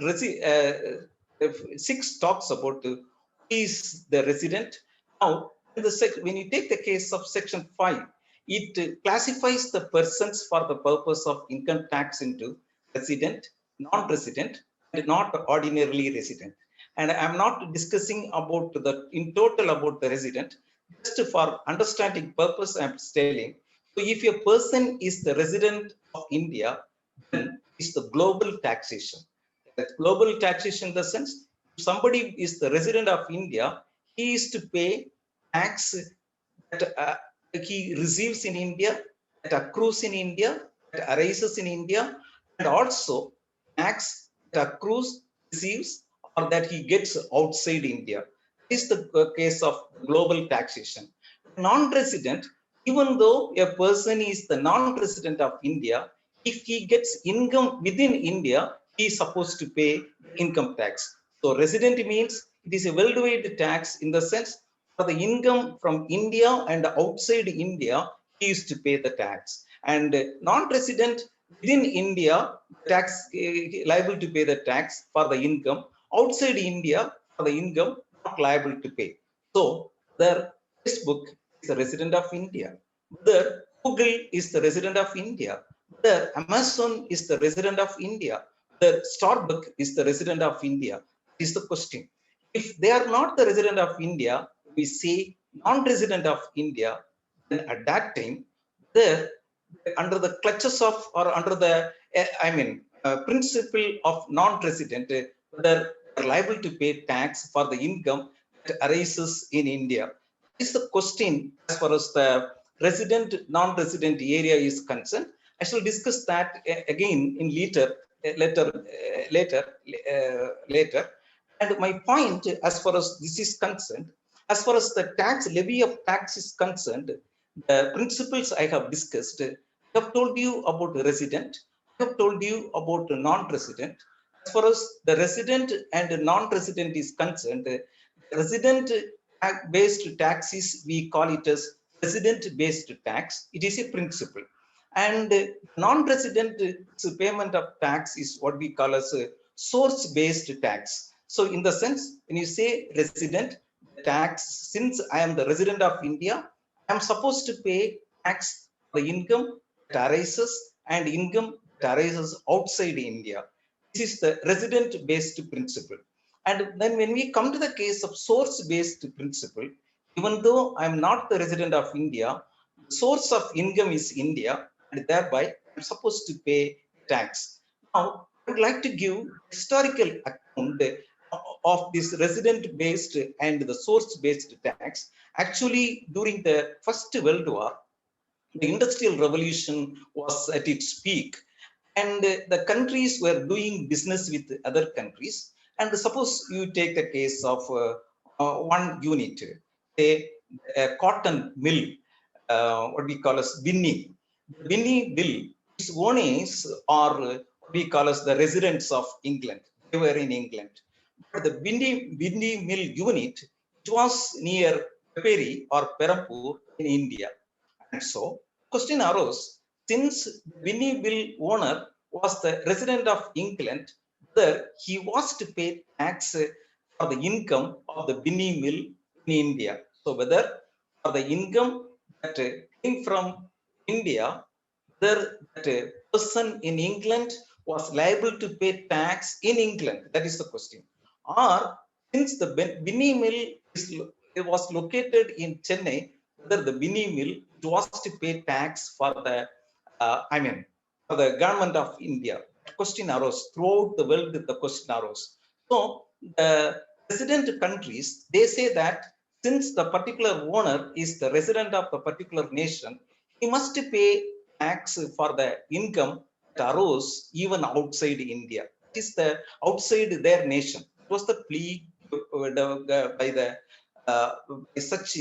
Speaker 1: 6 talks about who is the resident. Now, when you take the case of section 5, it classifies the persons for the purpose of income tax into resident, non-resident, and not ordinarily resident. And I'm not discussing about in total about the resident, just for understanding purpose I'm telling. So if a person is the resident of India, then it's the global taxation. That global taxation in the sense, if somebody is the resident of India, he is to pay tax that he receives in India, that accrues in India, that arises in India, and also tax that accrues, receives, or that he gets outside India. This is the case of global taxation. Non-resident, even though a person is the non-resident of India, if he gets income within India, he is supposed to pay income tax. So resident means it is a worldwide tax in the sense for the income from India and outside India, he is to pay the tax. And non-resident within India, tax liable to pay the tax for the income. Outside India, for the income, not liable to pay. So the Facebook is the resident of India. The Google is the resident of India. The Amazon is the resident of India. The Starbucks is the resident of India. Is the question. If they are not the resident of India, we say non-resident of India, then at that time, there under the clutches of or under the principle of non-resident, they're liable to pay tax for the income that arises in India. This is the question as far as the resident non-resident area is concerned. I shall discuss that again in later. And my point, as far as this is concerned, as far as the levy of tax is concerned, the principles I have discussed, I have told you about the resident, I have told you about the non-resident. As far as the resident and non-resident is concerned, resident-based taxes, we call it as resident-based tax. It is a principle. And non-resident payment of tax is what we call as a source-based tax. So in the sense, when you say resident, tax, since I am the resident of India, I am supposed to pay tax for the income that arises and income that arises outside India. This is the resident-based principle. And then when we come to the case of source-based principle, even though I am not the resident of India, the source of income is India, and thereby I'm supposed to pay tax. Now, I would like to give historical account of this resident-based and the source-based tax. Actually, during the First World War, the Industrial Revolution was at its peak, and the countries were doing business with other countries. And suppose you take the case of one unit, a cotton mill, what we call as Binny. The Binny mill, its owners are what we call as the residents of England. They were in England. But the Binny mill unit, it was near Peri or Perampur in India. And so, question arose, since the Binny mill owner was the resident of England, whether he was to pay tax for the income of the Binny mill in India. So, whether for the income that came from India, whether that person in England was liable to pay tax in England. That is the question. Or since the Binny mill was located in Chennai, whether the Binny mill was to pay tax for the, for the government of India. The question arose throughout the world. The question arose. So the resident countries, they say that since the particular owner is the resident of the particular nation, he must pay tax for the income that arose even outside India. That is the outside their nation. It was the plea by such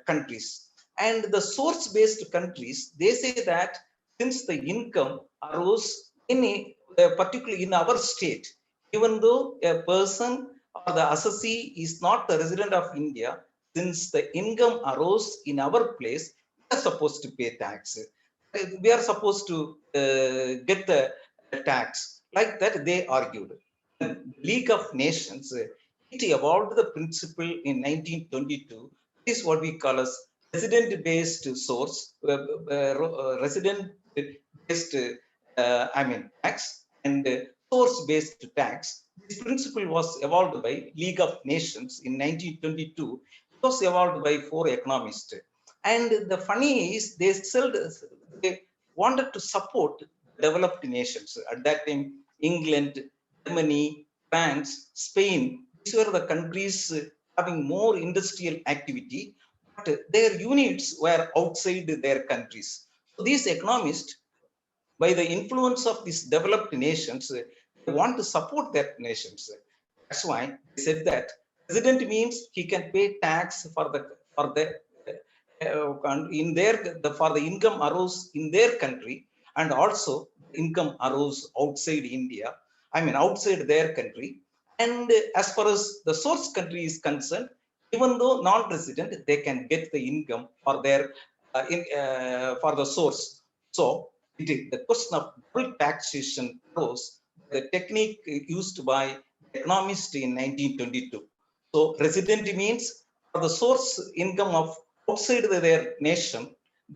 Speaker 1: countries. And the source-based countries, they say that since the income arose in particularly in our state, even though a person or the assessee is not the resident of India, since the income arose in our place, we are supposed to pay tax. We are supposed to get the tax. Like that, they argued. The League of Nations, it evolved the principle in 1922. This is what we call as resident-based source, resident-based tax. and source-based tax. This principle was evolved by League of Nations in 1922. It was evolved by 4 economists. And the funny is, they wanted to support developed nations. At that time, England, Germany, France, Spain, these were the countries having more industrial activity, but their units were outside their countries. So these economists, by the influence of these developed nations, they want to support their nations. That's why they said that resident means he can pay tax for the in their for the income arose in their country, and also income arose outside India. I mean outside their country. And as far as the source country is concerned, even though non-resident, they can get the income for their for the source. So the question of double taxation arose, the technique used by economists in 1922. So resident means for the source income of outside their nation,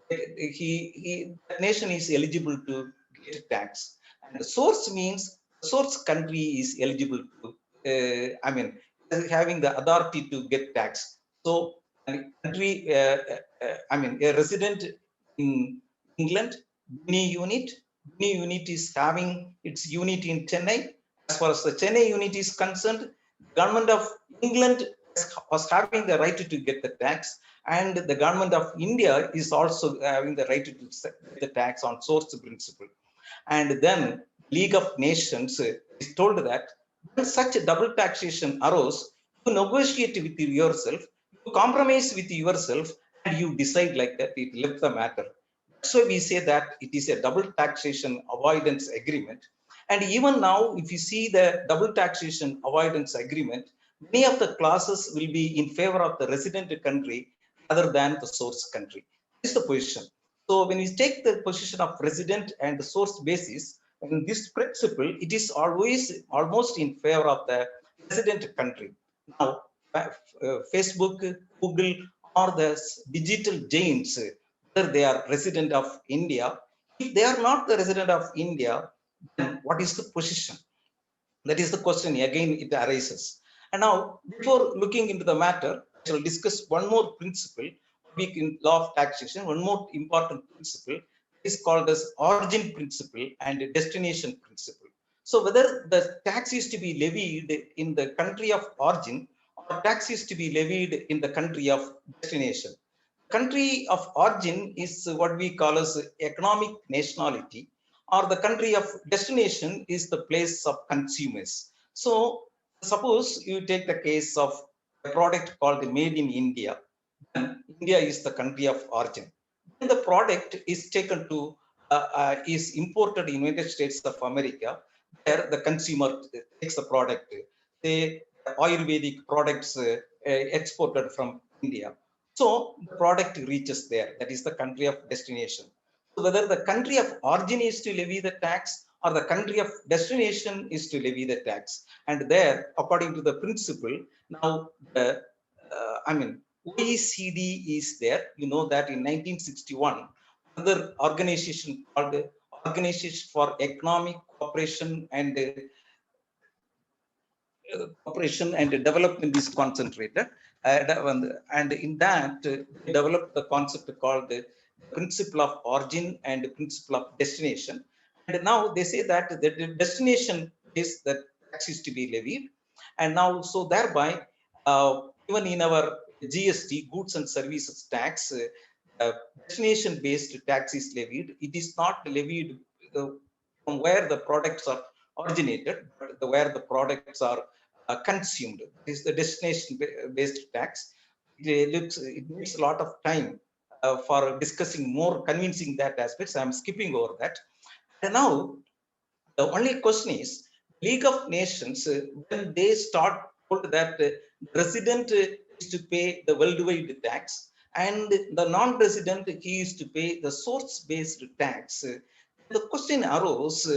Speaker 1: that nation is eligible to get tax. And the source means the source country is eligible to, I mean, having the authority to get tax. So a country, I mean, a resident in England, Bini unit is having its unit in Chennai. As far as the Chennai unit is concerned, the government of England was having the right to get the tax, and the government of India is also having the right to get the tax on source principle. And then League of Nations is told that when such a double taxation arose, you negotiate with yourself, you compromise with yourself, and you decide like that. It left the matter. That's why we say that it is a double taxation avoidance agreement. And even now, if you see the double taxation avoidance agreement, many of the clauses will be in favor of the resident country rather than the source country. This is the position. So when you take the position of resident and the source basis, in this principle, it is always almost in favor of the resident country. Now, Facebook, Google, or the digital giants, whether they are resident of India, if they are not the resident of India, then what is the position? That is the question again it arises. And now, before looking into the matter, I shall discuss one more principle in law of taxation, one more important principle is called as origin principle and destination principle. So whether the tax is to be levied in the country of origin or tax is to be levied in the country of destination. Country of origin is what we call as economic nationality, or the country of destination is the place of consumers. So suppose you take the case of a product called made in India. Then India is the country of origin. Then the product is taken to is imported in United States of America. There the consumer takes the product. Say Ayurvedic products exported from India. So the product reaches there. That is the country of destination. So whether the country of origin is to levy the tax or the country of destination is to levy the tax. And there, according to the principle, now the I mean OECD is there. You know that in 1961, another organization called Organization for Economic Cooperation and Development is concentrated. And in that, they developed the concept called the principle of origin and the principle of destination. And now they say that the destination is that tax is to be levied. And now, so thereby, even in our GST, goods and services tax, destination-based tax is levied. It is not levied from where the products are originated, but where the products are consumed. This is the destination-based tax. It needs a lot of time for discussing more convincing that aspects. I'm skipping over that. And now the only question is, League of Nations, when they start told that resident is to pay the worldwide tax and the non-resident he is to pay the source-based tax. The question arose,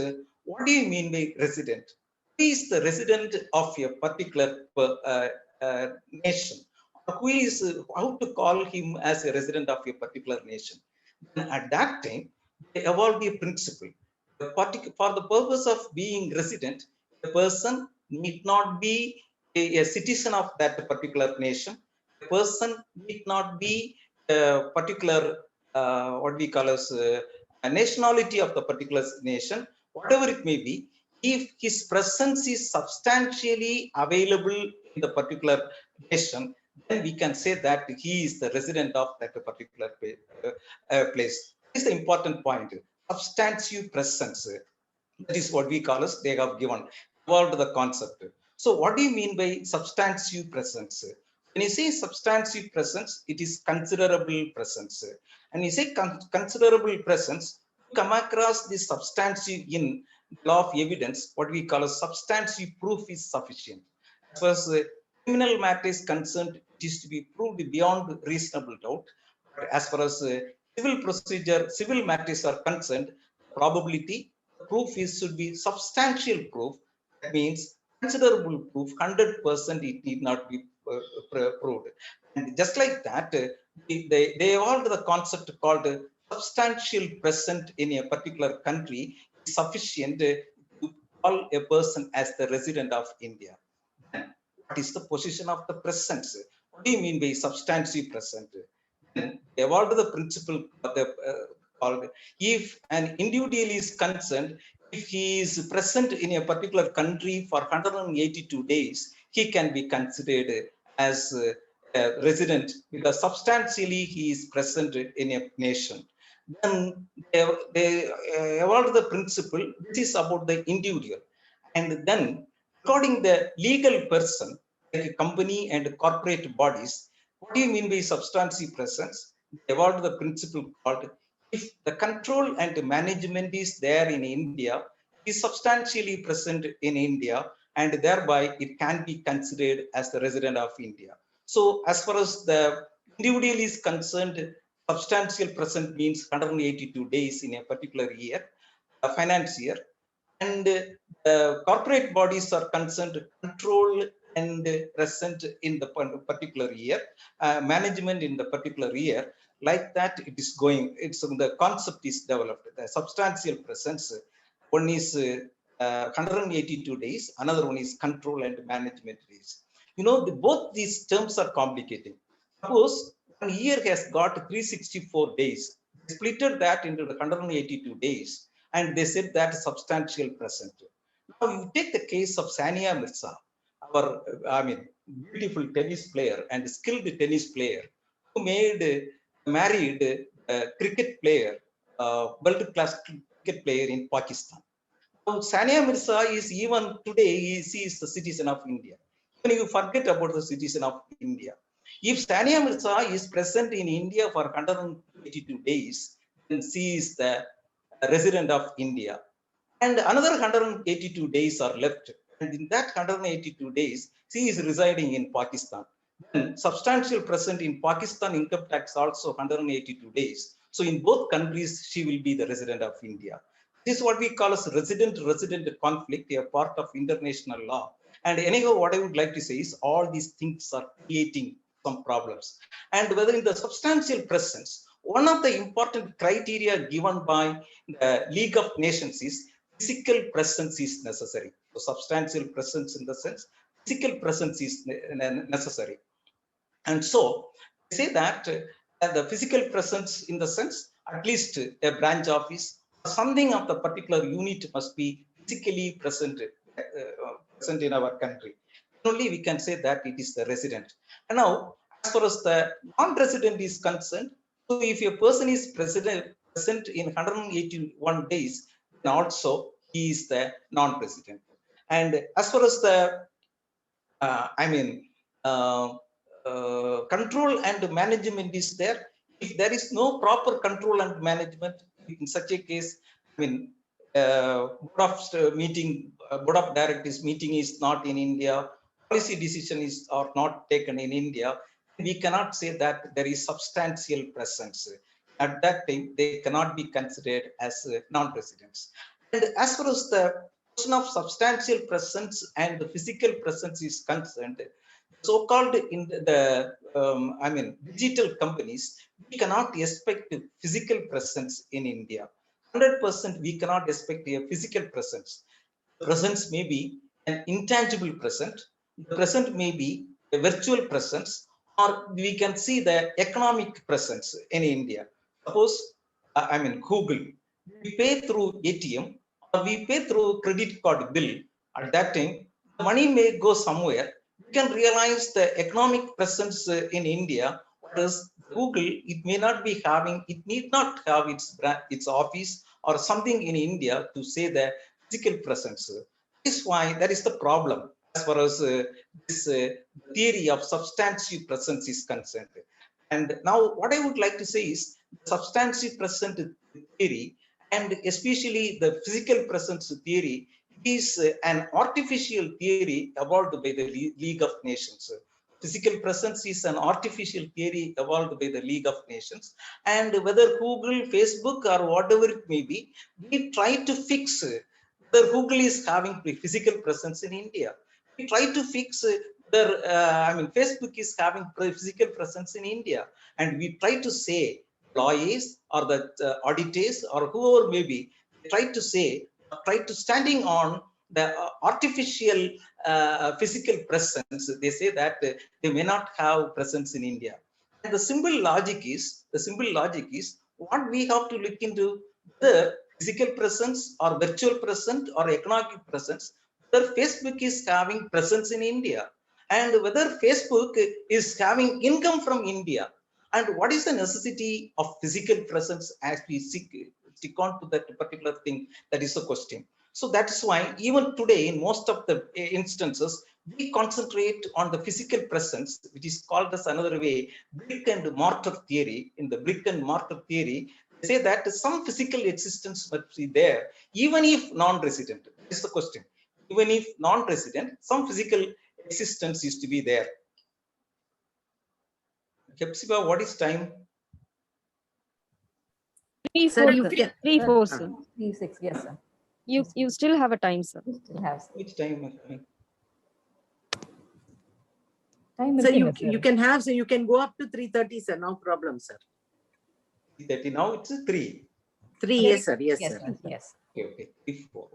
Speaker 1: what do you mean by resident? Who is the resident of a particular nation? Or who is, how to call him as a resident of a particular nation? And at that time, they evolved a principle. For the purpose of being resident, a person need not be a citizen of that particular nation. A person need not be a particular what we call as a nationality of the particular nation, whatever it may be. If his presence is substantially available in the particular nation, then we can say that he is the resident of that particular place. This is the important point. Substantive presence. That is what we call as they have given, evolved the concept. So what do you mean by substantive presence? When you say substantive presence, it is considerable presence. And you say considerable presence, you come across this substantive in law of evidence, what we call as substantive proof is sufficient. As far as criminal matter is concerned, it is to be proved beyond reasonable doubt. But as far as civil procedure, civil matters are concerned, probability, proof is should be substantial proof. That means considerable proof, 100% it need not be proved. And just like that, they evolved the concept called substantial present in a particular country is sufficient to call a person as the resident of India. Then what is the position of the presence? What do you mean by substantive present? Then they evolved the principle of the called, if an individual is concerned, if he is present in a particular country for 182 days, he can be considered as a resident because substantially he is present in a nation. Then they evolved the principle. This is about the individual. And then according the legal person, like a company and corporate bodies, what do you mean by substantive presence? They evolved the principle called, if the control and management is there in India, is substantially present in India, and thereby it can be considered as the resident of India. So as far as the individual is concerned, substantial present means 182 days in a particular year, a finance year. And corporate bodies are concerned, control and present in the particular year, management in the particular year. Like that, it is going. It's the concept is developed. The substantial presence. One is 182 days. Another one is control and management days. You know, both these terms are complicating. Suppose 1 year has got 364 days. They splitted that into the 182 days. And they said that substantial present. Now you take the case of Sania Mirza, our, beautiful tennis player and skilled tennis player who married a cricket player, world-class cricket player in Pakistan. Now Sania Mirza is even today, he is the citizen of India. Even you forget about the citizen of India. If Sania Mirza is present in India for 182 days, then she is the resident of India. And another 182 days are left. And in that 182 days, she is residing in Pakistan. Then substantial present in Pakistan income tax also 182 days. So in both countries, she will be the resident of India. This is what we call as resident-resident conflict, a part of international law. And anyhow, what I would like to say is all these things are creating some problems. And whether in the substantial presence, one of the important criteria given by the League of Nations is physical presence is necessary. So substantial presence in the sense, physical presence is necessary. And so they say that the physical presence in the sense, at least a branch office, something of the particular unit must be physically present in our country. Only we can say that it is the resident. And now, as far as the non-resident is concerned, so if a person is present in 181 days, then also he is the non-resident. And as far as the, control and management is there, if there is no proper control and management, in such a case, board of directors meeting is not in India, policy decision is or not taken in India, we cannot say that there is substantial presence. At that time, they cannot be considered as non-residents. And as far as the question of substantial presence and the physical presence is concerned, so-called in the digital companies, we cannot expect physical presence in India. 100% we cannot expect a physical presence. The presence may be an intangible present, the present may be a virtual presence, or we can see the economic presence in India. Suppose, Google, we pay through ATM or we pay through credit card bill. At that time, the money may go somewhere. You can realize the economic presence in India, whereas Google, it may not be having, it need not have its office or something in India to say the physical presence. That is why that is the problem as far as this theory of substantive presence is concerned. And now what I would like to say is substantive presence theory, and especially the physical presence theory, is an artificial theory evolved by the League of Nations. Physical presence is an artificial theory evolved by the League of Nations. And whether Google, Facebook, or whatever it may be, we try to fix whether Google is having physical presence in India. We try to fix whether Facebook is having physical presence in India. And we try to say lawyers or the auditors or whoever may be, try to say, try to standing on the artificial physical presence. They say that they may not have presence in India. And the simple logic is what we have to look into: the physical presence or virtual presence or economic presence, whether Facebook is having presence in India, and whether Facebook is having income from India, and what is the necessity of physical presence as we stick on to that particular thing. That is the question. So that's why even today in most of the instances we concentrate on the physical presence, which is called as another way brick and mortar theory. In the brick and mortar theory, they say that some physical existence must be there even if non-resident. That is the question. Even if non-resident, some physical existence is to be there. Hepzibah, what is time?
Speaker 4: 3:04, 3:04, sir.
Speaker 5: 3:06, yes, sir.
Speaker 4: You still have a time, sir.
Speaker 5: You still have
Speaker 1: Which time?
Speaker 5: time.
Speaker 2: So you can have, so you can go up to 3:30, sir. No problem, sir.
Speaker 1: 3:30. Now it's 3.
Speaker 2: 3, yes, sir. Yes,
Speaker 5: Yes,
Speaker 2: sir.
Speaker 5: sir. Yes.
Speaker 1: Okay. 3, 4.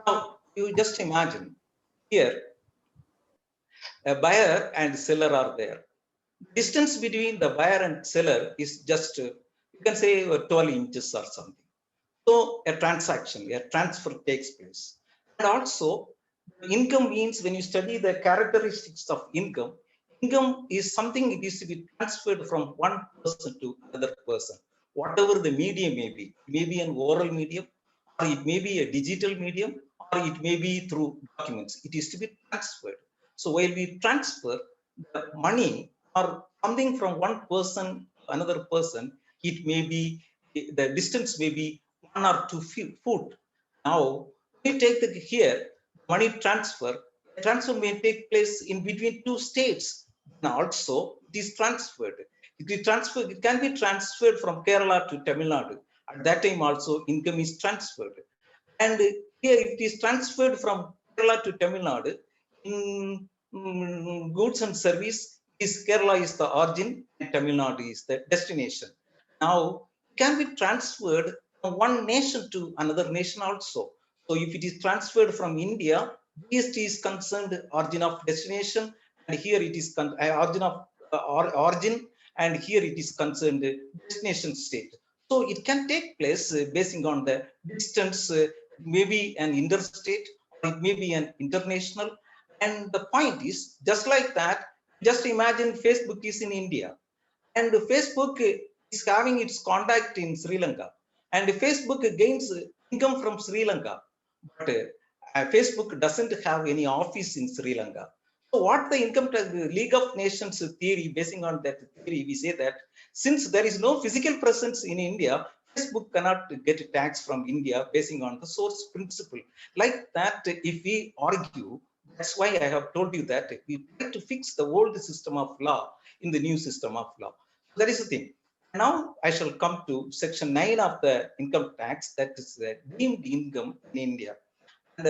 Speaker 1: Now you just imagine here a buyer and seller are there. Distance between the buyer and seller is just you can say 12 inches or something. So a transaction, a transfer takes place. And also income means, when you study the characteristics of income, income is something it is to be transferred from one person to another person, whatever the medium may be. It may be an oral medium, or it may be a digital medium, or it may be through documents. It is to be transferred. So while we transfer the money or something from one person to another person, it may be, the distance may be 1 or 2 foot. Now we take the here money transfer may take place in between 2 states. Now also it is transferred. It can be transferred from Kerala to Tamil Nadu. At that time also income is transferred. And here it is transferred from Kerala to Tamil Nadu in goods and service. Kerala is the origin and Tamil Nadu is the destination. Now it can be transferred from one nation to another nation also. So if it is transferred from India, GST is concerned origin of destination, and here it is origin of origin, and here it is concerned destination state. So it can take place basing on the distance, maybe an interstate or it may be an international. And the point is, just like that, just imagine Facebook is in India, and Facebook is having its contact in Sri Lanka, and Facebook gains income from Sri Lanka, but Facebook doesn't have any office in Sri Lanka. So what the income tax League of Nations theory, basing on that theory, we say that since there is no physical presence in India, Facebook cannot get tax from India basing on the source principle. Like that, if we argue, that's why I have told you that we try to fix the old system of law in the new system of law. That is the thing. Now I shall come to section 9 of the income tax, that is deemed income in India. And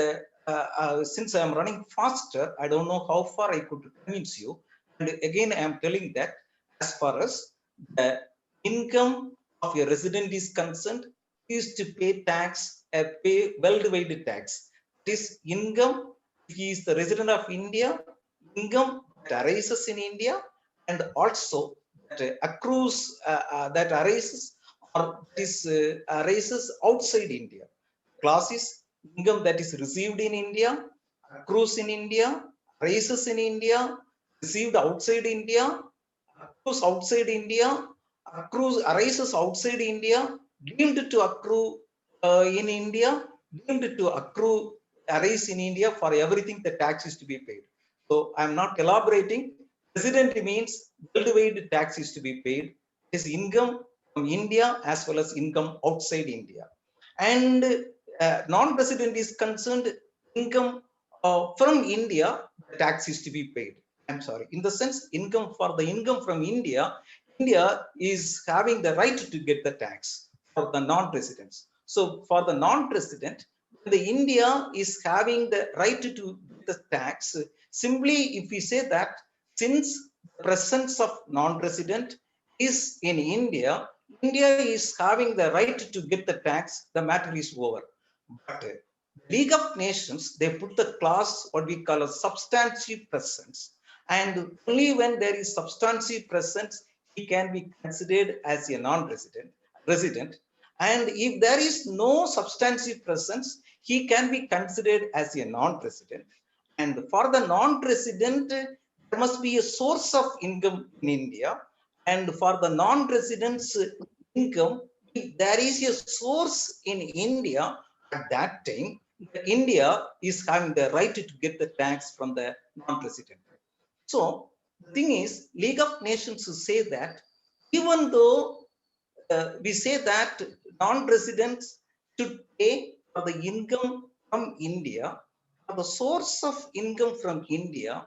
Speaker 1: since I am running faster, I don't know how far I could convince you. And again, I am telling that as far as the income of a resident is concerned, is to pay tax, pay well-divided tax. This income, if he is the resident of India, income that arises in India, and also that accrues, that arises or is arises outside India. Class is income that is received in India, accrues in India, arises in India, received outside India, accrues outside India, arises outside India, deemed to accrue in India, deemed to accrue, arise in India. For everything the tax is to be paid. So I'm not elaborating. Resident means worldwide tax is to be paid. Is income from India as well as income outside India. And non-resident is concerned, income from India, the tax is to be paid. I'm sorry, in the sense, income for the income from India, India is having the right to get the tax for the non-residents. So for the non-resident, the India is having the right to get the tax. Simply, if we say that since the presence of non-resident is in India, India is having the right to get the tax, the matter is over. But League of Nations, they put the clause, what we call a substantive presence. And only when there is substantive presence, he can be considered as a resident. And if there is no substantive presence, he can be considered as a non-resident. And for the non-resident, there must be a source of income in India. And for the non-residents' income, if there is a source in India, at that time, India is having the right to get the tax from the non-resident. So the thing is, League of Nations say that even though we say that non-residents should pay for the income from India, for the source of income from India,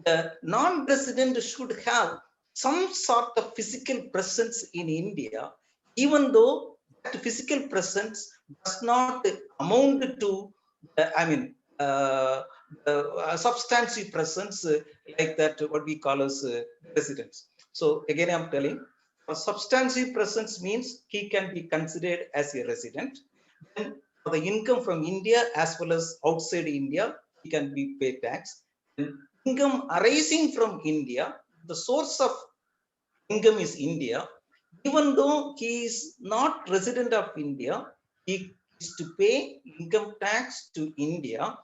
Speaker 1: the non-resident should have some sort of physical presence in India, even though that physical presence does not amount to, substantive presence like that, what we call as residence. So again, I'm telling, a substantive presence means he can be considered as a resident. Then for the income from India as well as outside India, he can be paid tax. And income arising from India, the source of income is India. Even though he is not resident of India, he is to pay income tax to India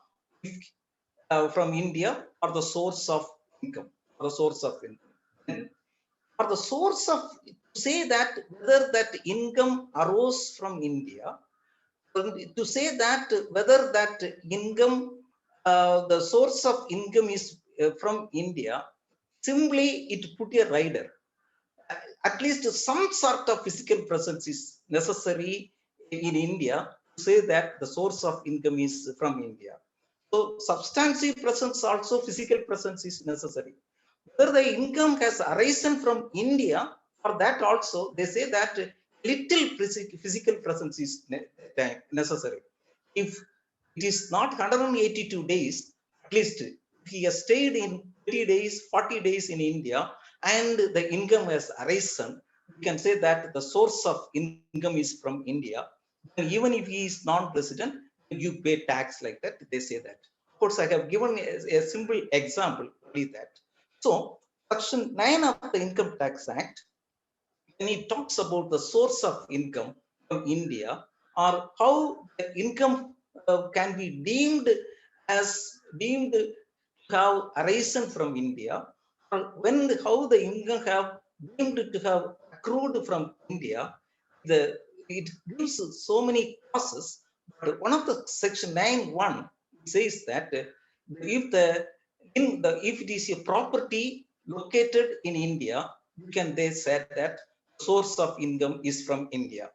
Speaker 1: from India or the source of income, or the source of income. Or the source of, say that whether that income arose from India, to say that whether that income, the source of income is from India, simply it put a rider. At least some sort of physical presence is necessary in India to say that the source of income is from India. So substantive presence, also physical presence is necessary. Whether the income has arisen from India, for that also they say that little physical presence is necessary. If it is not 182 days, at least if he has stayed in 30 days, 40 days in India, and the income has arisen, we can say that the source of income is from India. And even if he is non-resident, you pay tax like that, they say that. Of course, I have given a simple example, only that. So, Section 9 of the Income Tax Act, when it talks about the source of income from India, or how the income can be deemed to have arisen from India, or when how the income have deemed to have accrued from India, it gives so many causes. But one of the Section 9(1) says that if it is a property located in India, they said that source of income is from India.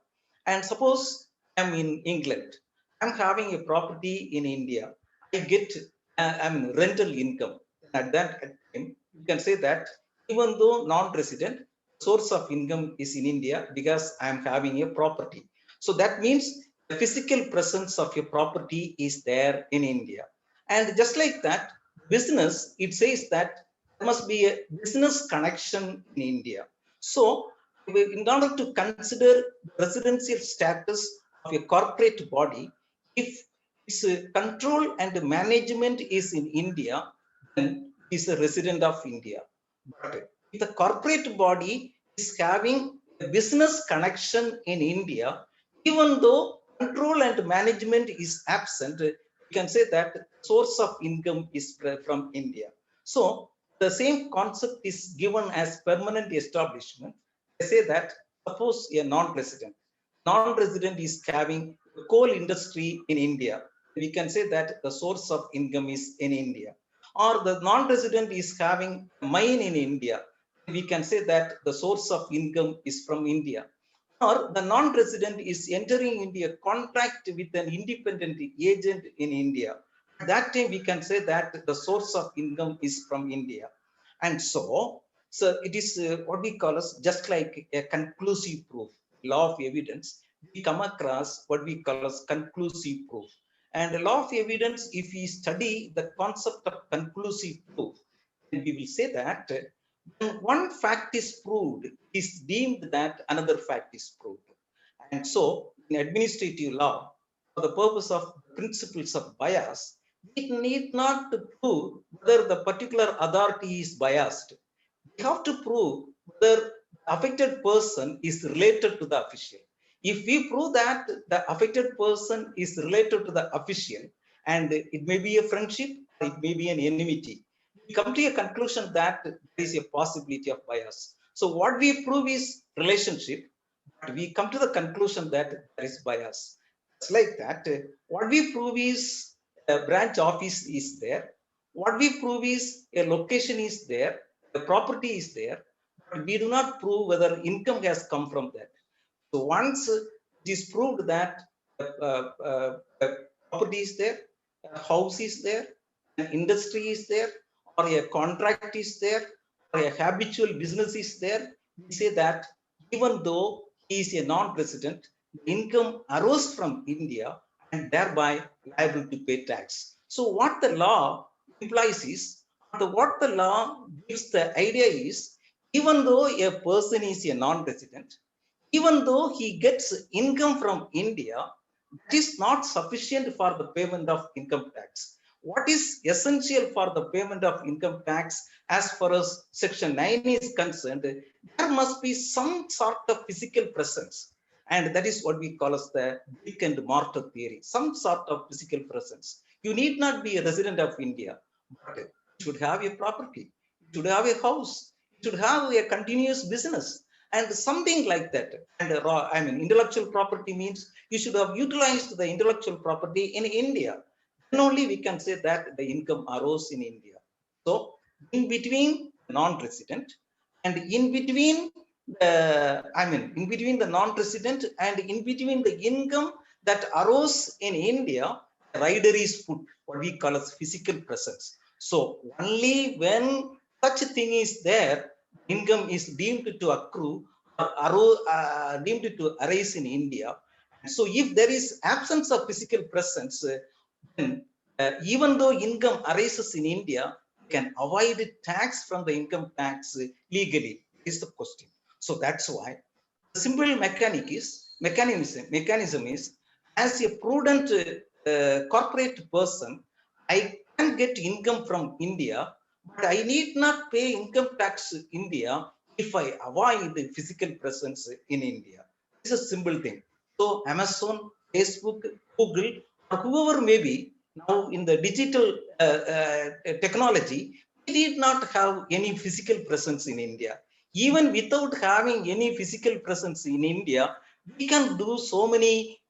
Speaker 1: And suppose I'm in England, I'm having a property in India, I get rental income. At that time, you can say that even though non-resident, source of income is in India because I'm having a property. So that means the physical presence of your property is there in India. And just like that, business, it says that there must be a business connection in India. So in order to consider residential status of a corporate body, if its control and management is in India, then it is a resident of India. But if the corporate body is having a business connection in India, even though control and management is absent, we can say that source of income is from India. So the same concept is given as permanent establishment. I say that suppose a non-resident is having coal industry in India, we can say that the source of income is in India. Or the non-resident is having a mine in India, we can say that the source of income is from India. Or the non-resident is entering into a contract with an independent agent in India. At that time, we can say that the source of income is from India. And so it is what we call as just like a conclusive proof, law of evidence. We come across what we call as conclusive proof. And the law of evidence, if we study the concept of conclusive proof, then we will say that when one fact is proved, it is deemed that another fact is proved. And so in administrative law, for the purpose of principles of bias, we need not to prove whether the particular authority is biased. We have to prove whether the affected person is related to the official. If we prove that the affected person is related to the official, and it may be a friendship, or it may be an enmity, we come to a conclusion that there is a possibility of bias. So what we prove is relationship, but we come to the conclusion that there is bias. It's like that. What we prove is a branch office is there. What we prove is a location is there, the property is there, but we do not prove whether income has come from that. So once it is proved that property is there, a house is there, an industry is there, or a contract is there, or a habitual business is there, we say that even though he is a non-resident, the income arose from India and thereby liable to pay tax. So what the law implies is, what the law gives the idea is, even though a person is a non-resident, even though he gets income from India, that is not sufficient for the payment of income tax. What is essential for the payment of income tax as far as Section 9 is concerned, there must be some sort of physical presence. And that is what we call as the brick and mortar theory, some sort of physical presence. You need not be a resident of India, but you should have a property, you should have a house, you should have a continuous business, and something like that. And intellectual property means you should have utilized the intellectual property in India. Then only we can say that the income arose in India. So in between non-resident and in between in between the non-resident and in between the income that arose in India, rider is put, what we call as physical presence. So only when such a thing is there, income is deemed to accrue or deemed to arise in India. So if there is absence of physical presence, then even though income arises in India, you can avoid tax from the income tax legally, is the question. So that's why the simple mechanism is, as a prudent corporate person, I can get income from India, but I need not pay income tax in India if I avoid the physical presence in India. It's a simple thing. So Amazon, Facebook, Google, or whoever may be, now in the digital technology, we did not have any physical presence in India. Even without having any physical presence in India, we can do so many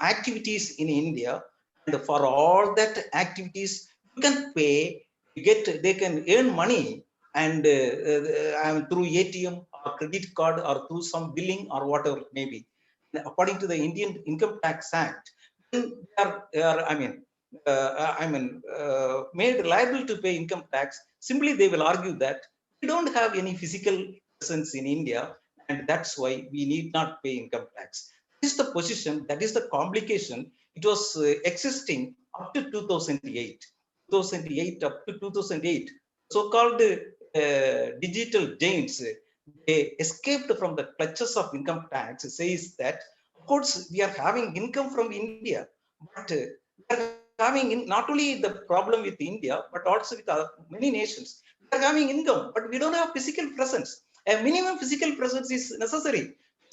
Speaker 1: activities in India. And for all that activities, you can pay, they can earn money, and through ATM or credit card or through some billing or whatever it may be. According to the Indian Income Tax Act, they are made liable to pay income tax. Simply, they will argue that we don't have any physical presence in India, and that's why we need not pay income tax. That is the position, that is the complication. It was existing up to 2008. 2008 up to 2008, so-called digital giants, they escaped from the clutches of income tax, says that course, we are having income from India, but we are having not only the problem with India, but also with many nations. We are having income, but we don't have physical presence. A minimum physical presence is necessary.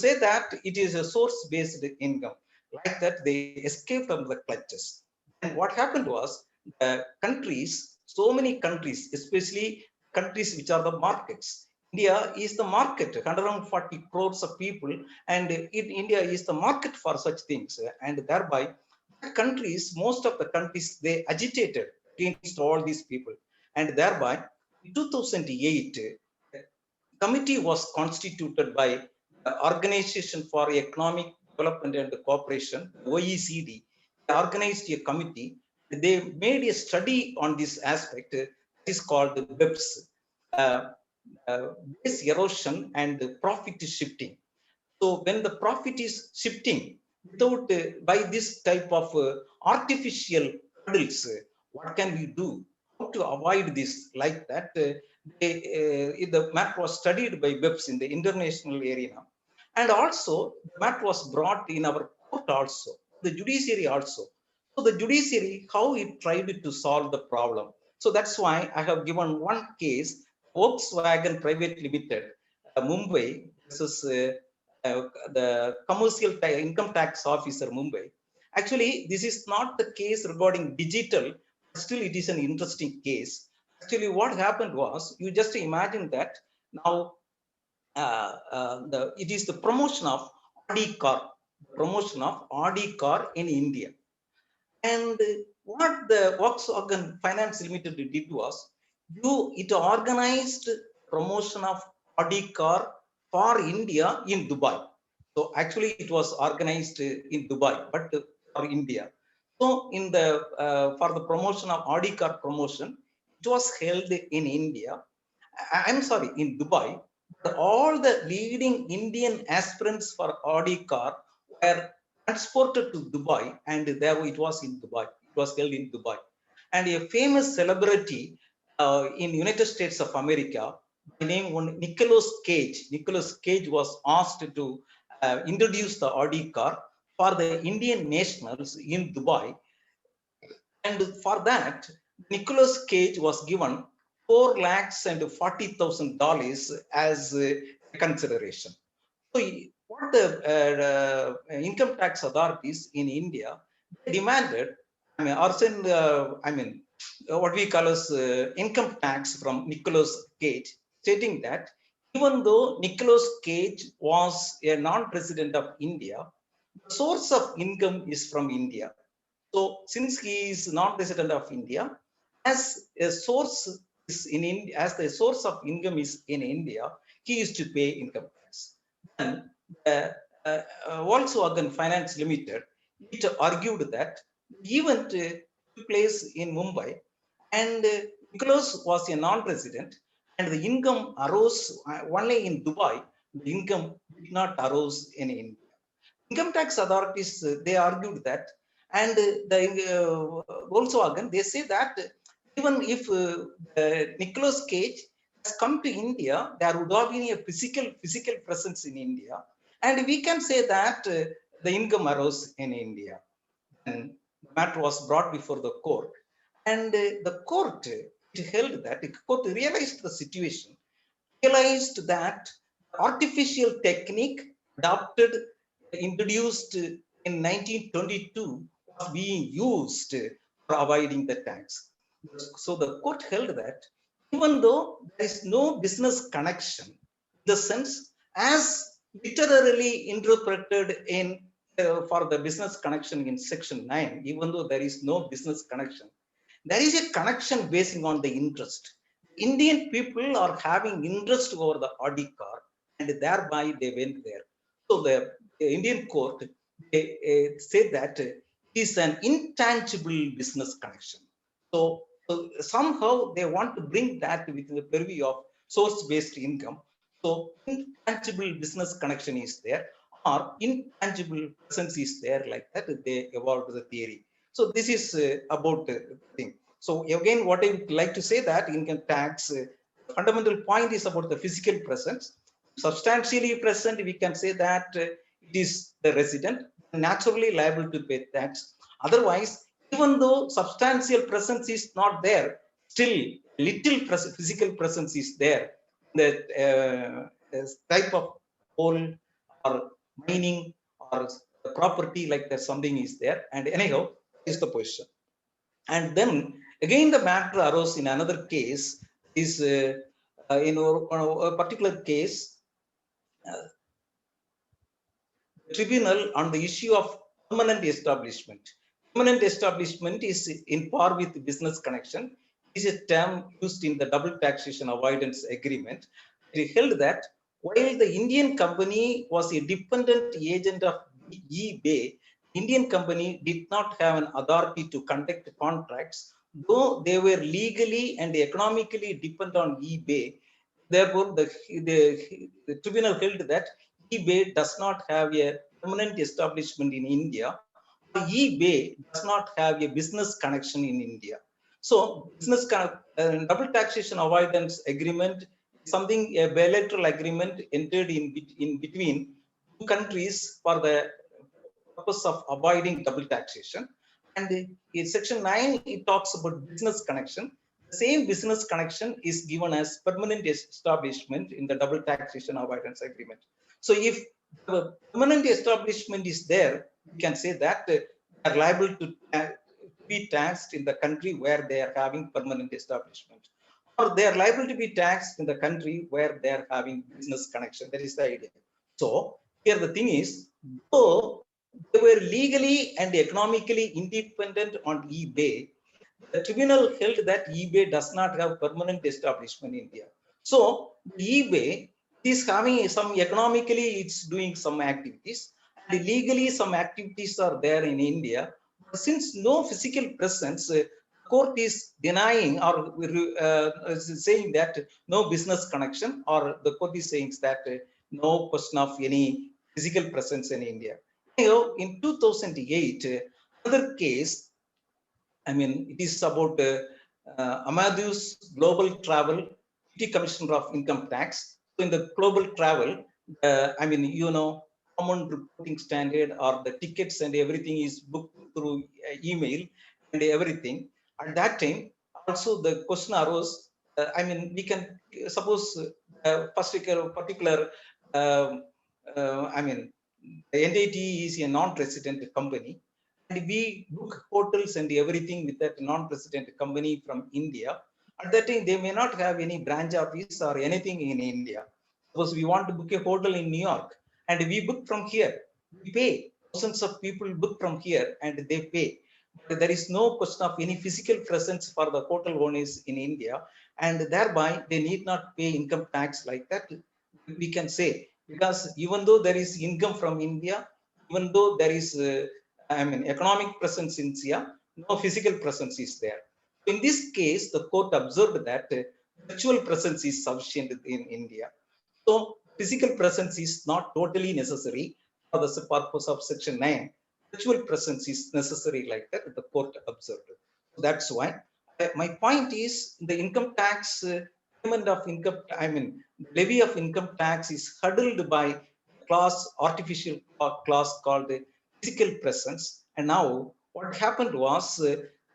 Speaker 1: Say that it is a source-based income. Like that, they escaped from the clutches. And what happened was, countries, so many countries, especially countries which are the markets. India is the market, 140 crores of people, and India is the market for such things. And thereby, countries, most of the countries, they agitated against all these people. And thereby, in 2008, a committee was constituted by the Organization for Economic Development and Cooperation, OECD. They organized a committee. They made a study on this aspect. It is called the BEPS, uh, base erosion and profit shifting. So when the profit is shifting without by this type of artificial hurdles, what can we do? How to avoid this? Like that, the map was studied by BEPS in the international arena, and also the map was brought in our court also, the judiciary also. So the judiciary, how it tried to solve the problem. So that's why I have given one case, Volkswagen Private Limited, Mumbai. This is the commercial income tax officer Mumbai. Actually, this is not the case regarding digital, but still it is an interesting case. Actually, what happened was, you just imagine that now it is the promotion of Audi car, in India. And what the Volkswagen Finance Limited did was, it organized promotion of Audi car for India in Dubai. So actually, it was organized in Dubai, but for India. So in the for the promotion of Audi car promotion, it was held in India. I'm sorry, in Dubai. But all the leading Indian aspirants for Audi car were transported to Dubai, and there it was in Dubai. It was held in Dubai. And a famous celebrity in United States of America, by name one Nicolas Cage. Nicolas Cage was asked to introduce the Audi car for the Indian nationals in Dubai. And for that, Nicolas Cage was given $440,000 as consideration. So what the income tax authorities in India demanded, what we call as income tax from Nicolas Cage, stating that even though Nicolas Cage was a non-resident of India, the source of income is from India. So since he is non-resident of India, as a source is in India, as the source of income is in India, he is to pay income tax. Then the Volkswagen Finance Limited, it argued that the event took place in Mumbai, and Nicholas was a non-resident, and the income arose only in Dubai. The income did not arose in India. Income tax authorities, they argued that, and the Volkswagen, they say that even if Nicolas Cage has come to India, there would have been a physical presence in India, and we can say that the income arose in India. And the matter was brought before the court, and the court, it held that the court realized the situation, realized that artificial technique adopted, introduced in 1922 was being used for avoiding the tax. So the court held that even though there is no business connection, in the sense as literally interpreted in for the business connection in section 9, even though there is no business connection, there is a connection basing on the interest. Indian people are having interest over the Audi car, and thereby they went there. So the Indian court, they said that it is an intangible business connection. So somehow they want to bring that within the purview of source-based income. So intangible business connection is there, or intangible presence is there, like that. They evolved the theory. So this is about the thing. So again, what I would like to say that income tax, fundamental point is about the physical presence. Substantially present, we can say that it is the resident, naturally liable to pay tax. Otherwise, even though substantial presence is not there, still little physical presence is there. The type of coal or mining or the property like that, something is there. And anyhow, is the position. And then again, the matter arose in another case. Is in a particular case, tribunal on the issue of permanent establishment. Permanent establishment is in par with business connection. It is a term used in the double taxation avoidance agreement. It held that while the Indian company was a dependent agent of eBay, Indian company did not have an authority to conduct contracts, though they were legally and economically dependent on eBay. Therefore, the tribunal held that eBay does not have a permanent establishment in India, or eBay does not have a business connection in India. So, double taxation avoidance agreement is something, a bilateral agreement entered in between two countries for the purpose of avoiding double taxation. And in section 9, it talks about business connection. The same business connection is given as permanent establishment in the double taxation avoidance agreement. So if the permanent establishment is there, we can say that they are liable to be taxed in the country where they are having permanent establishment, or they are liable to be taxed in the country where they are having business connection. That is the idea. So here the thing is, though they were legally and economically independent on eBay, the tribunal held that eBay does not have permanent establishment in India. So eBay is having some economically, it's doing some activities, and legally some activities are there in India. But since no physical presence, court is denying or saying that no business connection, or the court is saying that no question of any physical presence in India. In 2008, another case, I mean, it is about Amadeus Global Travel, Deputy Commissioner of Income Tax. So in the global travel, I mean, common reporting standard or the tickets and everything is booked through email and everything. At that time, also the question arose, I mean, we can suppose particular, I mean, the entity is a non-resident company, and we book hotels and everything with that non-resident company from India. At that time, they may not have any branch office or anything in India. Suppose we want to book a hotel in New York, and we book from here. We pay. Thousands of people book from here, and they pay. But there is no question of any physical presence for the hotel owners in India, and thereby they need not pay income tax like that. We can say, because even though there is income from India, even though there is I mean, economic presence in India, no physical presence is there. In this case, the court observed that virtual presence is sufficient in India. So physical presence is not totally necessary for the purpose of section 9. Virtual presence is necessary like that, the court observed. So that's why my point is the income tax payment of income, I mean, levy of income tax is huddled by artificial clause called physical presence. And now what happened was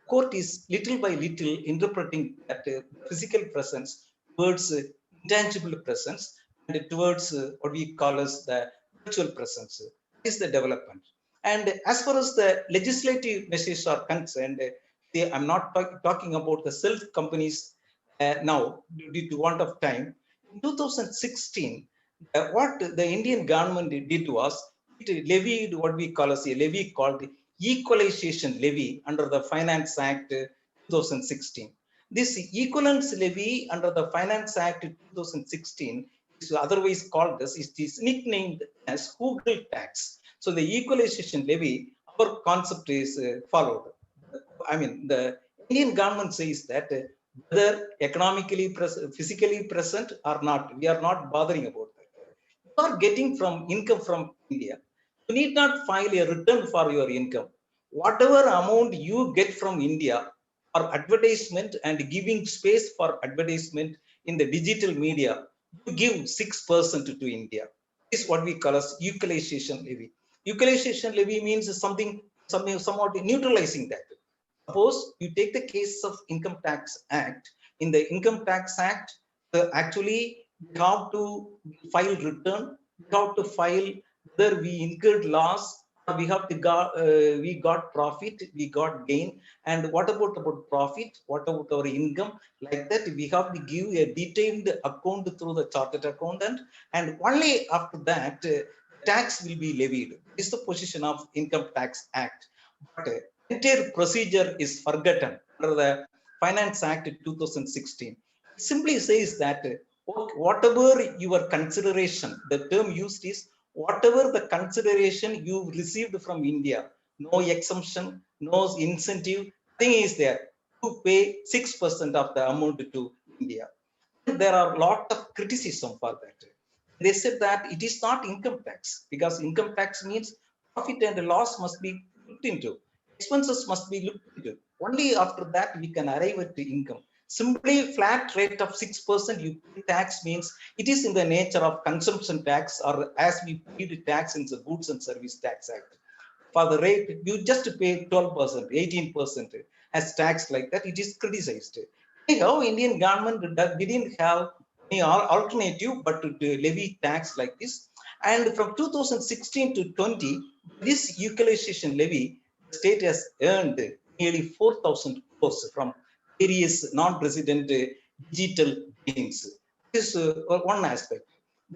Speaker 1: court is little by little interpreting that physical presence towards intangible presence and towards what we call as the virtual presence. Is the development. And as far as the legislative measures are concerned, I'm not talking about the self companies now due to want of time. In 2016, what the Indian government did was it levied what we call as a levy called Equalization Levy under the Finance Act 2016. This equivalence levy under the Finance Act 2016 is otherwise called as, it is nicknamed as Google tax. So the equalization levy, our concept is followed. I mean, the Indian government says that whether economically physically present or not, we are not bothering about that. You are getting from income from India. You need not file a return for your income. Whatever amount you get from India for advertisement and giving space for advertisement in the digital media, you give 6% to India. This is what we call as equalization levy. Equalization levy means something somewhat neutralizing that. Suppose you take the case of Income Tax Act. In the Income Tax Act, actually we have to file return, we have to file whether we incurred loss, or we have to we got profit, we got gain, and what about profit, what about our income, like that we have to give a detailed account through the chartered accountant, and only after that tax will be levied. This is the position of Income Tax Act. But entire procedure is forgotten under the Finance Act 2016. It simply says that whatever your consideration, the term used is whatever the consideration you received from India, no exemption, no incentive, thing is there, to pay 6% of the amount to India. There are a lot of criticism for that. They said that it is not income tax, because income tax means profit and loss must be looked into, expenses must be looked into. Only after that we can arrive at the income. Simply flat rate of 6% you pay tax means it is in the nature of consumption tax, or as we paid tax in the Goods and Service Tax Act. For the rate, you just pay 12%, 18% as tax, like that. It is criticized. Anyhow, Indian government didn't have any alternative but to levy tax like this. And from 2016 to 20, this equalization levy, the state has earned nearly 4,000 crores from various non-resident digital gains. This is one aspect.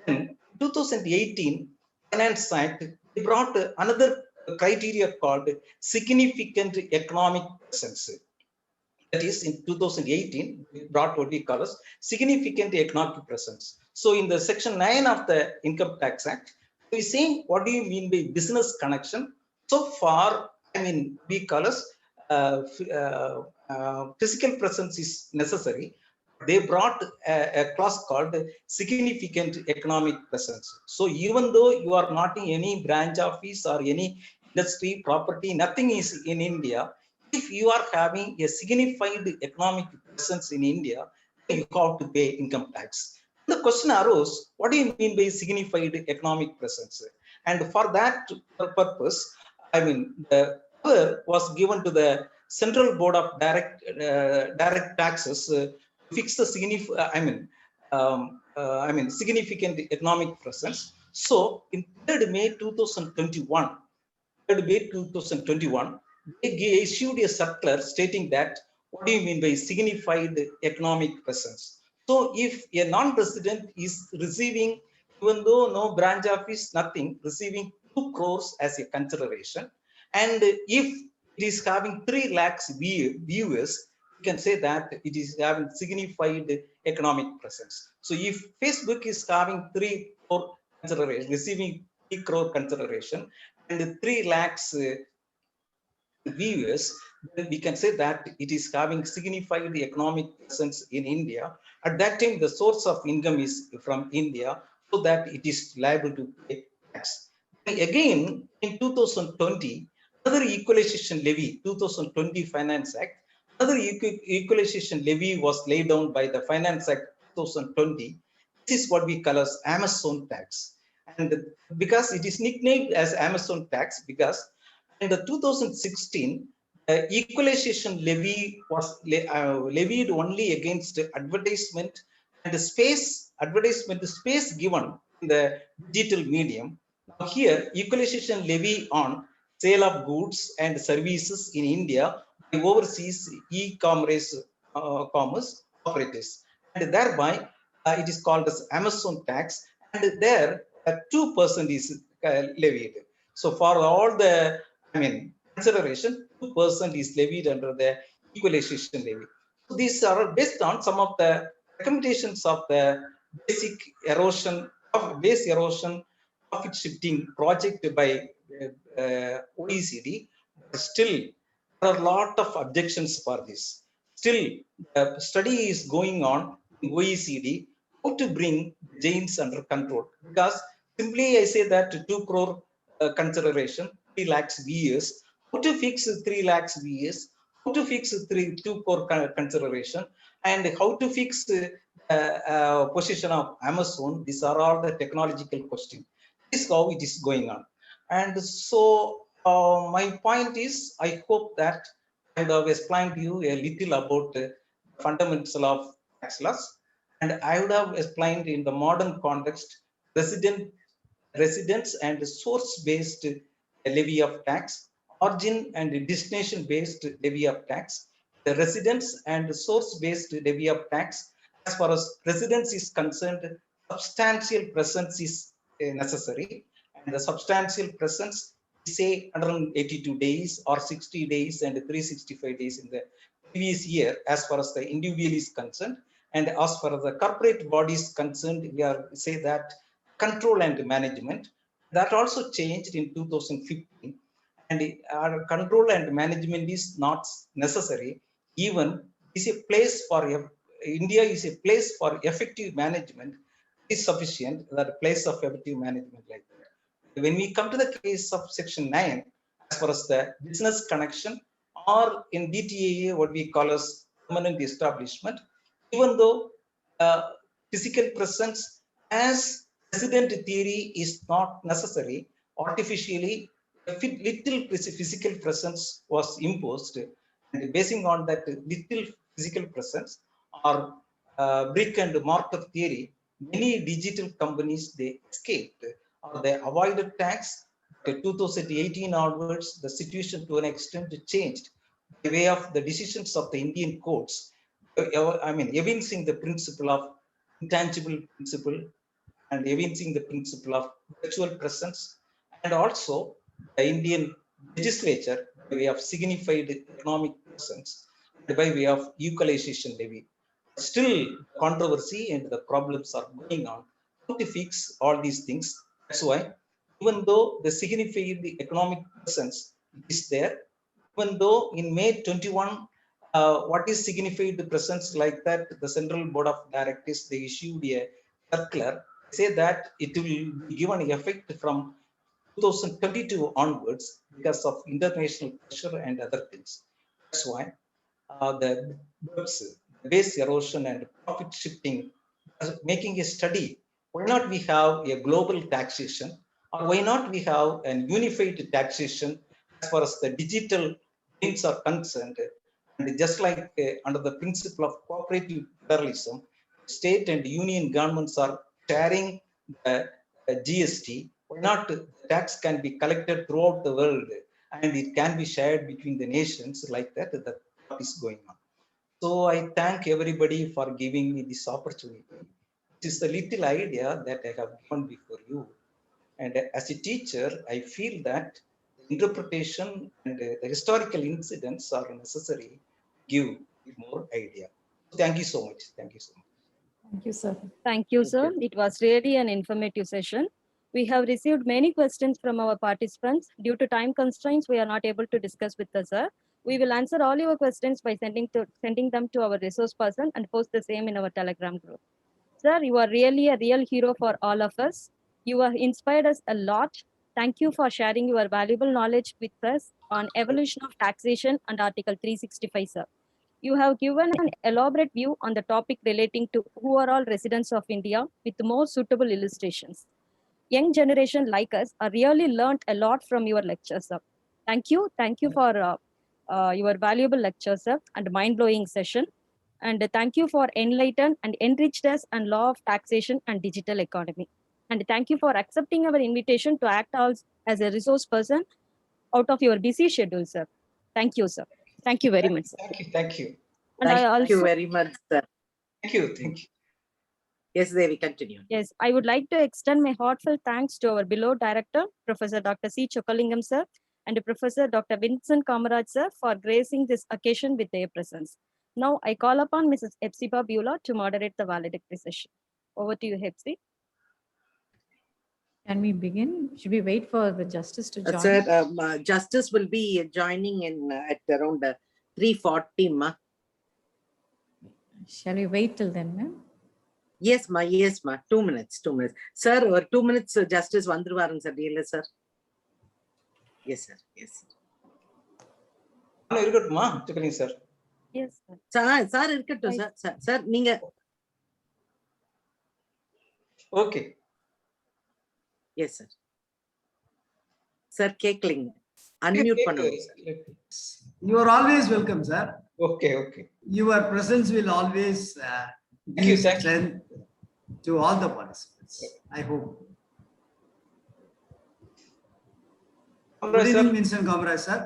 Speaker 1: Then 2018 Finance Act, they brought another criteria called significant economic presence. That is, in 2018, we brought what we call as significant economic presence. So in the section 9 of the Income Tax Act, we see what do you mean by business connection. So far, I mean, we call as physical presence is necessary. They brought a clause called significant economic presence. So even though you are not in any branch office or any industry, property, nothing is in India, if you are having a signified economic presence in India, you have to pay income tax. The question arose, what do you mean by signified economic presence? And for that purpose, I mean, the power was given to the Central Board of Direct Taxes fix the significant economic presence. So in 3rd May 2021, they issued a circular stating that what do you mean by signified economic presence? So if a non-resident is receiving, even though no branch office, nothing, receiving 2 crores as a consideration, and if it is having 3 lakhs viewers, you can say that it is having signified economic presence. So if Facebook is having 3 crore consideration, receiving 3 crore consideration, and 3 lakhs viewers, then we can say that it is having signified the economic presence in India. At that time, the source of income is from India, so that it is liable to pay tax. And again, in 2020, another equalization levy, 2020 Finance Act, another equalization levy was laid down by the Finance Act 2020. This is what we call as Amazon tax. And because it is nicknamed as Amazon tax, because in the 2016, the equalization levy was levied only against advertisement and the space given in the digital medium. Now here, equalization levy on sale of goods and services in India by overseas e-commerce commerce operators, and thereby it is called as Amazon tax, and there 2% is levied. So for all the consideration, 2% is levied under the equalization levy. So these are based on some of the recommendations of the base erosion, profit shifting project by OECD. But still, there are a lot of objections for this. Still, the study is going on in OECD how to bring Jains under control. Because simply I say that 2 crore consideration, 3 lakhs VS, how to fix 3 lakhs VS, how to fix 2 crore consideration, and how to fix position of Amazon. These are all the technological questions. This is how it is going on. And so my point is, I hope that I would have explained to you a little about the fundamental of tax laws, and I would have explained in the modern context residence and source based levy of tax, origin and destination based levy of tax, the residence and source based levy of tax. As far as residence is concerned, substantial presence is necessary, and the substantial presence, say 182 days or 60 days and 365 days in the previous year as far as the individual is concerned. And as far as the corporate body is concerned, we are say that control and management, that also changed in 2015, and our control and management is not necessary. Even is a place for India is a place for effective management is sufficient, that place of effective management like that. When we come to the case of section 9, as far as the business connection, or in DTAA what we call as permanent establishment, even though physical presence as resident theory is not necessary, artificially a little physical presence was imposed, and basing on that little physical presence or brick and mortar theory, many digital companies, they escaped or they avoided tax. But 2018 onwards, the situation to an extent changed by way of the decisions of the Indian courts. I mean, evincing the principle of intangible principle and evincing the principle of virtual presence, and also the Indian legislature by way of signified economic presence and by way of equalization levy. Still, controversy and the problems are going on. How to fix all these things? That's why, even though the signified economic presence is there, even though in May 21, what is signified presence like that, the Central Board of Directors, they issued a circular, say that it will be given effect from 2022 onwards because of international pressure and other things. That's why the base erosion and profit shifting, making a study. Why not we have a global taxation, or why not we have an unified taxation as far as the digital things are concerned? And just like under the principle of cooperative federalism, state and union governments are sharing the GST. Why not the tax can be collected throughout the world and it can be shared between the nations like that? That what is going on. So I thank everybody for giving me this opportunity. This is the little idea that I have given before you. And as a teacher, I feel that the interpretation and the historical incidents are necessary to give more idea. Thank you so much. Thank you so much.
Speaker 5: Thank you, sir.
Speaker 4: Thank you,
Speaker 2: Thank
Speaker 4: sir.
Speaker 2: you.
Speaker 4: It was really an informative session. We have received many questions from our participants. Due to time constraints, we are not able to discuss with the sir. We will answer all your questions by sending them to our resource person and post the same in our Telegram group. Sir, you are really a real hero for all of us. You have inspired us a lot. Thank you for sharing your valuable knowledge with us on evolution of taxation and Article 365, sir. You have given an elaborate view on the topic relating to who are all residents of India with more suitable illustrations. Young generation like us are really learned a lot from your lectures, sir. Thank you. Thank you for your valuable lectures, sir, and mind-blowing session. And thank you for enlightened and enriched us on law of taxation and digital economy. And thank you for accepting our invitation to act as a resource person out of your busy schedule, sir. Thank you, sir. Thank you very much, sir.
Speaker 1: Thank you. Thank you.
Speaker 4: And I
Speaker 2: Thank you
Speaker 4: also,
Speaker 2: very much, sir.
Speaker 1: Thank you. Thank you.
Speaker 2: Yes, Devi, continue.
Speaker 4: yes, I would like to extend my heartfelt thanks to our beloved director, Professor Dr. C. Chokalingam, sir, and Professor Dr. Vincent Kamaraj, sir, for gracing this occasion with their presence. Now, I call upon Mrs. Hepzibah Beulah to moderate the valedictory session. Over to you, Hepsi.
Speaker 5: Can we begin? Should we wait for the justice to join?
Speaker 2: Sir, Justice will be joining in at around 3:40, ma.
Speaker 5: Shall we wait till then, ma'am?
Speaker 2: Yes, ma. Yes, ma. 2 minutes. 2 minutes. Sir, 2 minutes, Justice Vandruvaran, sir. Deal, sir. Yes, sir. Yes, sir.
Speaker 1: Very good, ma. Checking, sir.
Speaker 4: Yes, sir.
Speaker 2: Sir, இருக்கட்டும், sir. Sir, நீங்க
Speaker 1: Okay.
Speaker 2: Yes, sir. Sir, கேக்கலிங்க. Unmute பண்ணணும், sir.
Speaker 3: You are always welcome, sir.
Speaker 1: Okay, okay.
Speaker 3: Your presence will always
Speaker 1: Thank you,
Speaker 3: give
Speaker 1: thank you.
Speaker 3: strength to all the participants. I hope. Good
Speaker 1: Congrats, sir.
Speaker 3: evening, Vincent Kamraj, sir.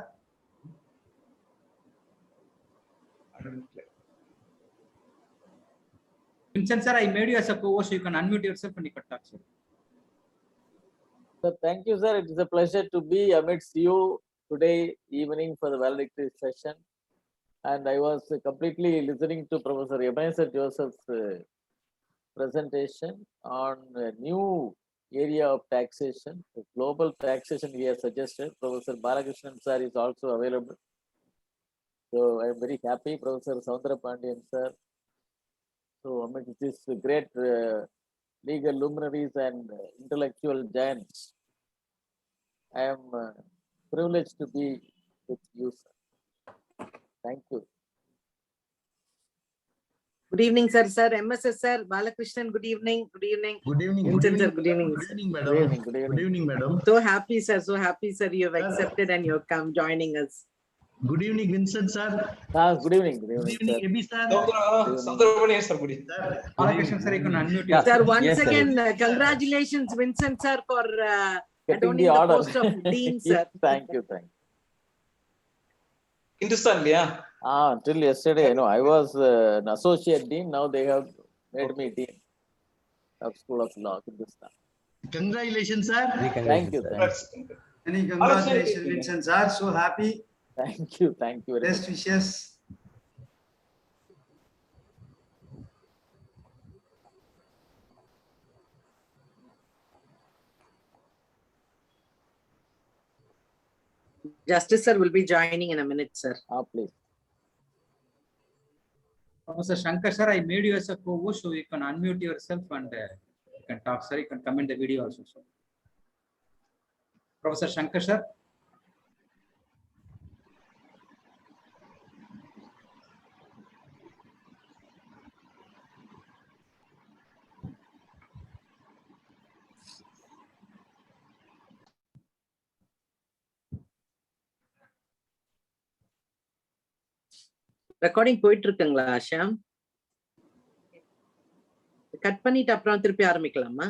Speaker 6: Vincent sir, I made you as a co-host, so you can unmute yourself and you can talk, sir.
Speaker 7: So thank you, sir. It is a pleasure to be amidst you today evening for the valedictory session. And I was completely listening to Professor Ebenezer Joseph's presentation on a new area of taxation, the global taxation he has suggested. Professor Balakrishnan sir is also available. So I am very happy, Professor Soundra Pandian sir. So amidst this great legal luminaries and intellectual giants, I am privileged to be with you, sir. Thank you.
Speaker 2: Good evening, sir. Sir, MSS sir, Balakrishnan, good evening. Good evening.
Speaker 8: Good evening.
Speaker 2: Vincent
Speaker 8: Good
Speaker 2: sir,
Speaker 8: evening.
Speaker 2: good evening.
Speaker 8: Good
Speaker 2: sir.
Speaker 8: evening,
Speaker 7: Good
Speaker 8: madam.
Speaker 7: evening. Good evening.
Speaker 8: Good evening, madam.
Speaker 2: So happy, sir. So happy, sir. You have accepted and you have come joining us.
Speaker 8: Good evening, Vincent sir.
Speaker 7: Good evening. Good
Speaker 8: Good
Speaker 7: evening,
Speaker 8: evening,
Speaker 7: sir.
Speaker 8: Ebi sir.
Speaker 1: Sundarabaniya, sir, good evening.
Speaker 8: Sir, good
Speaker 6: Balakrishnan
Speaker 8: evening.
Speaker 6: sir, you can unmute
Speaker 7: Yeah.
Speaker 6: yourself.
Speaker 2: Sir, once
Speaker 7: Yes, sir.
Speaker 2: again, congratulations, Vincent sir, for
Speaker 7: Getting
Speaker 2: adorning
Speaker 7: the
Speaker 2: the
Speaker 7: order.
Speaker 2: post of Dean, sir.
Speaker 7: Thank you. Thank you.
Speaker 1: Hindustan, yeah.
Speaker 7: Till yesterday, I was an associate dean. Now they have made me dean of School of Law, Hindustan.
Speaker 8: Congratulations, sir.
Speaker 7: Thank you. Thank you.
Speaker 1: Congrats.
Speaker 3: Many congratulations, Vincent sir. So happy.
Speaker 7: Thank you. Thank you very
Speaker 3: Best
Speaker 7: much.
Speaker 3: wishes.
Speaker 2: Justice sir will be joining in a minute, sir.
Speaker 7: Please.
Speaker 6: Professor Shankar sir, I made you as a co-host, so you can unmute yourself and you can talk, sir. You can comment the video also, sir. Professor Shankar sir.
Speaker 2: Recording போயிட்டு இருக்குங்களா Sham? Cut பண்ணிட்டு அப்புறம் திருப்பி ஆரம்பிக்கலாமா?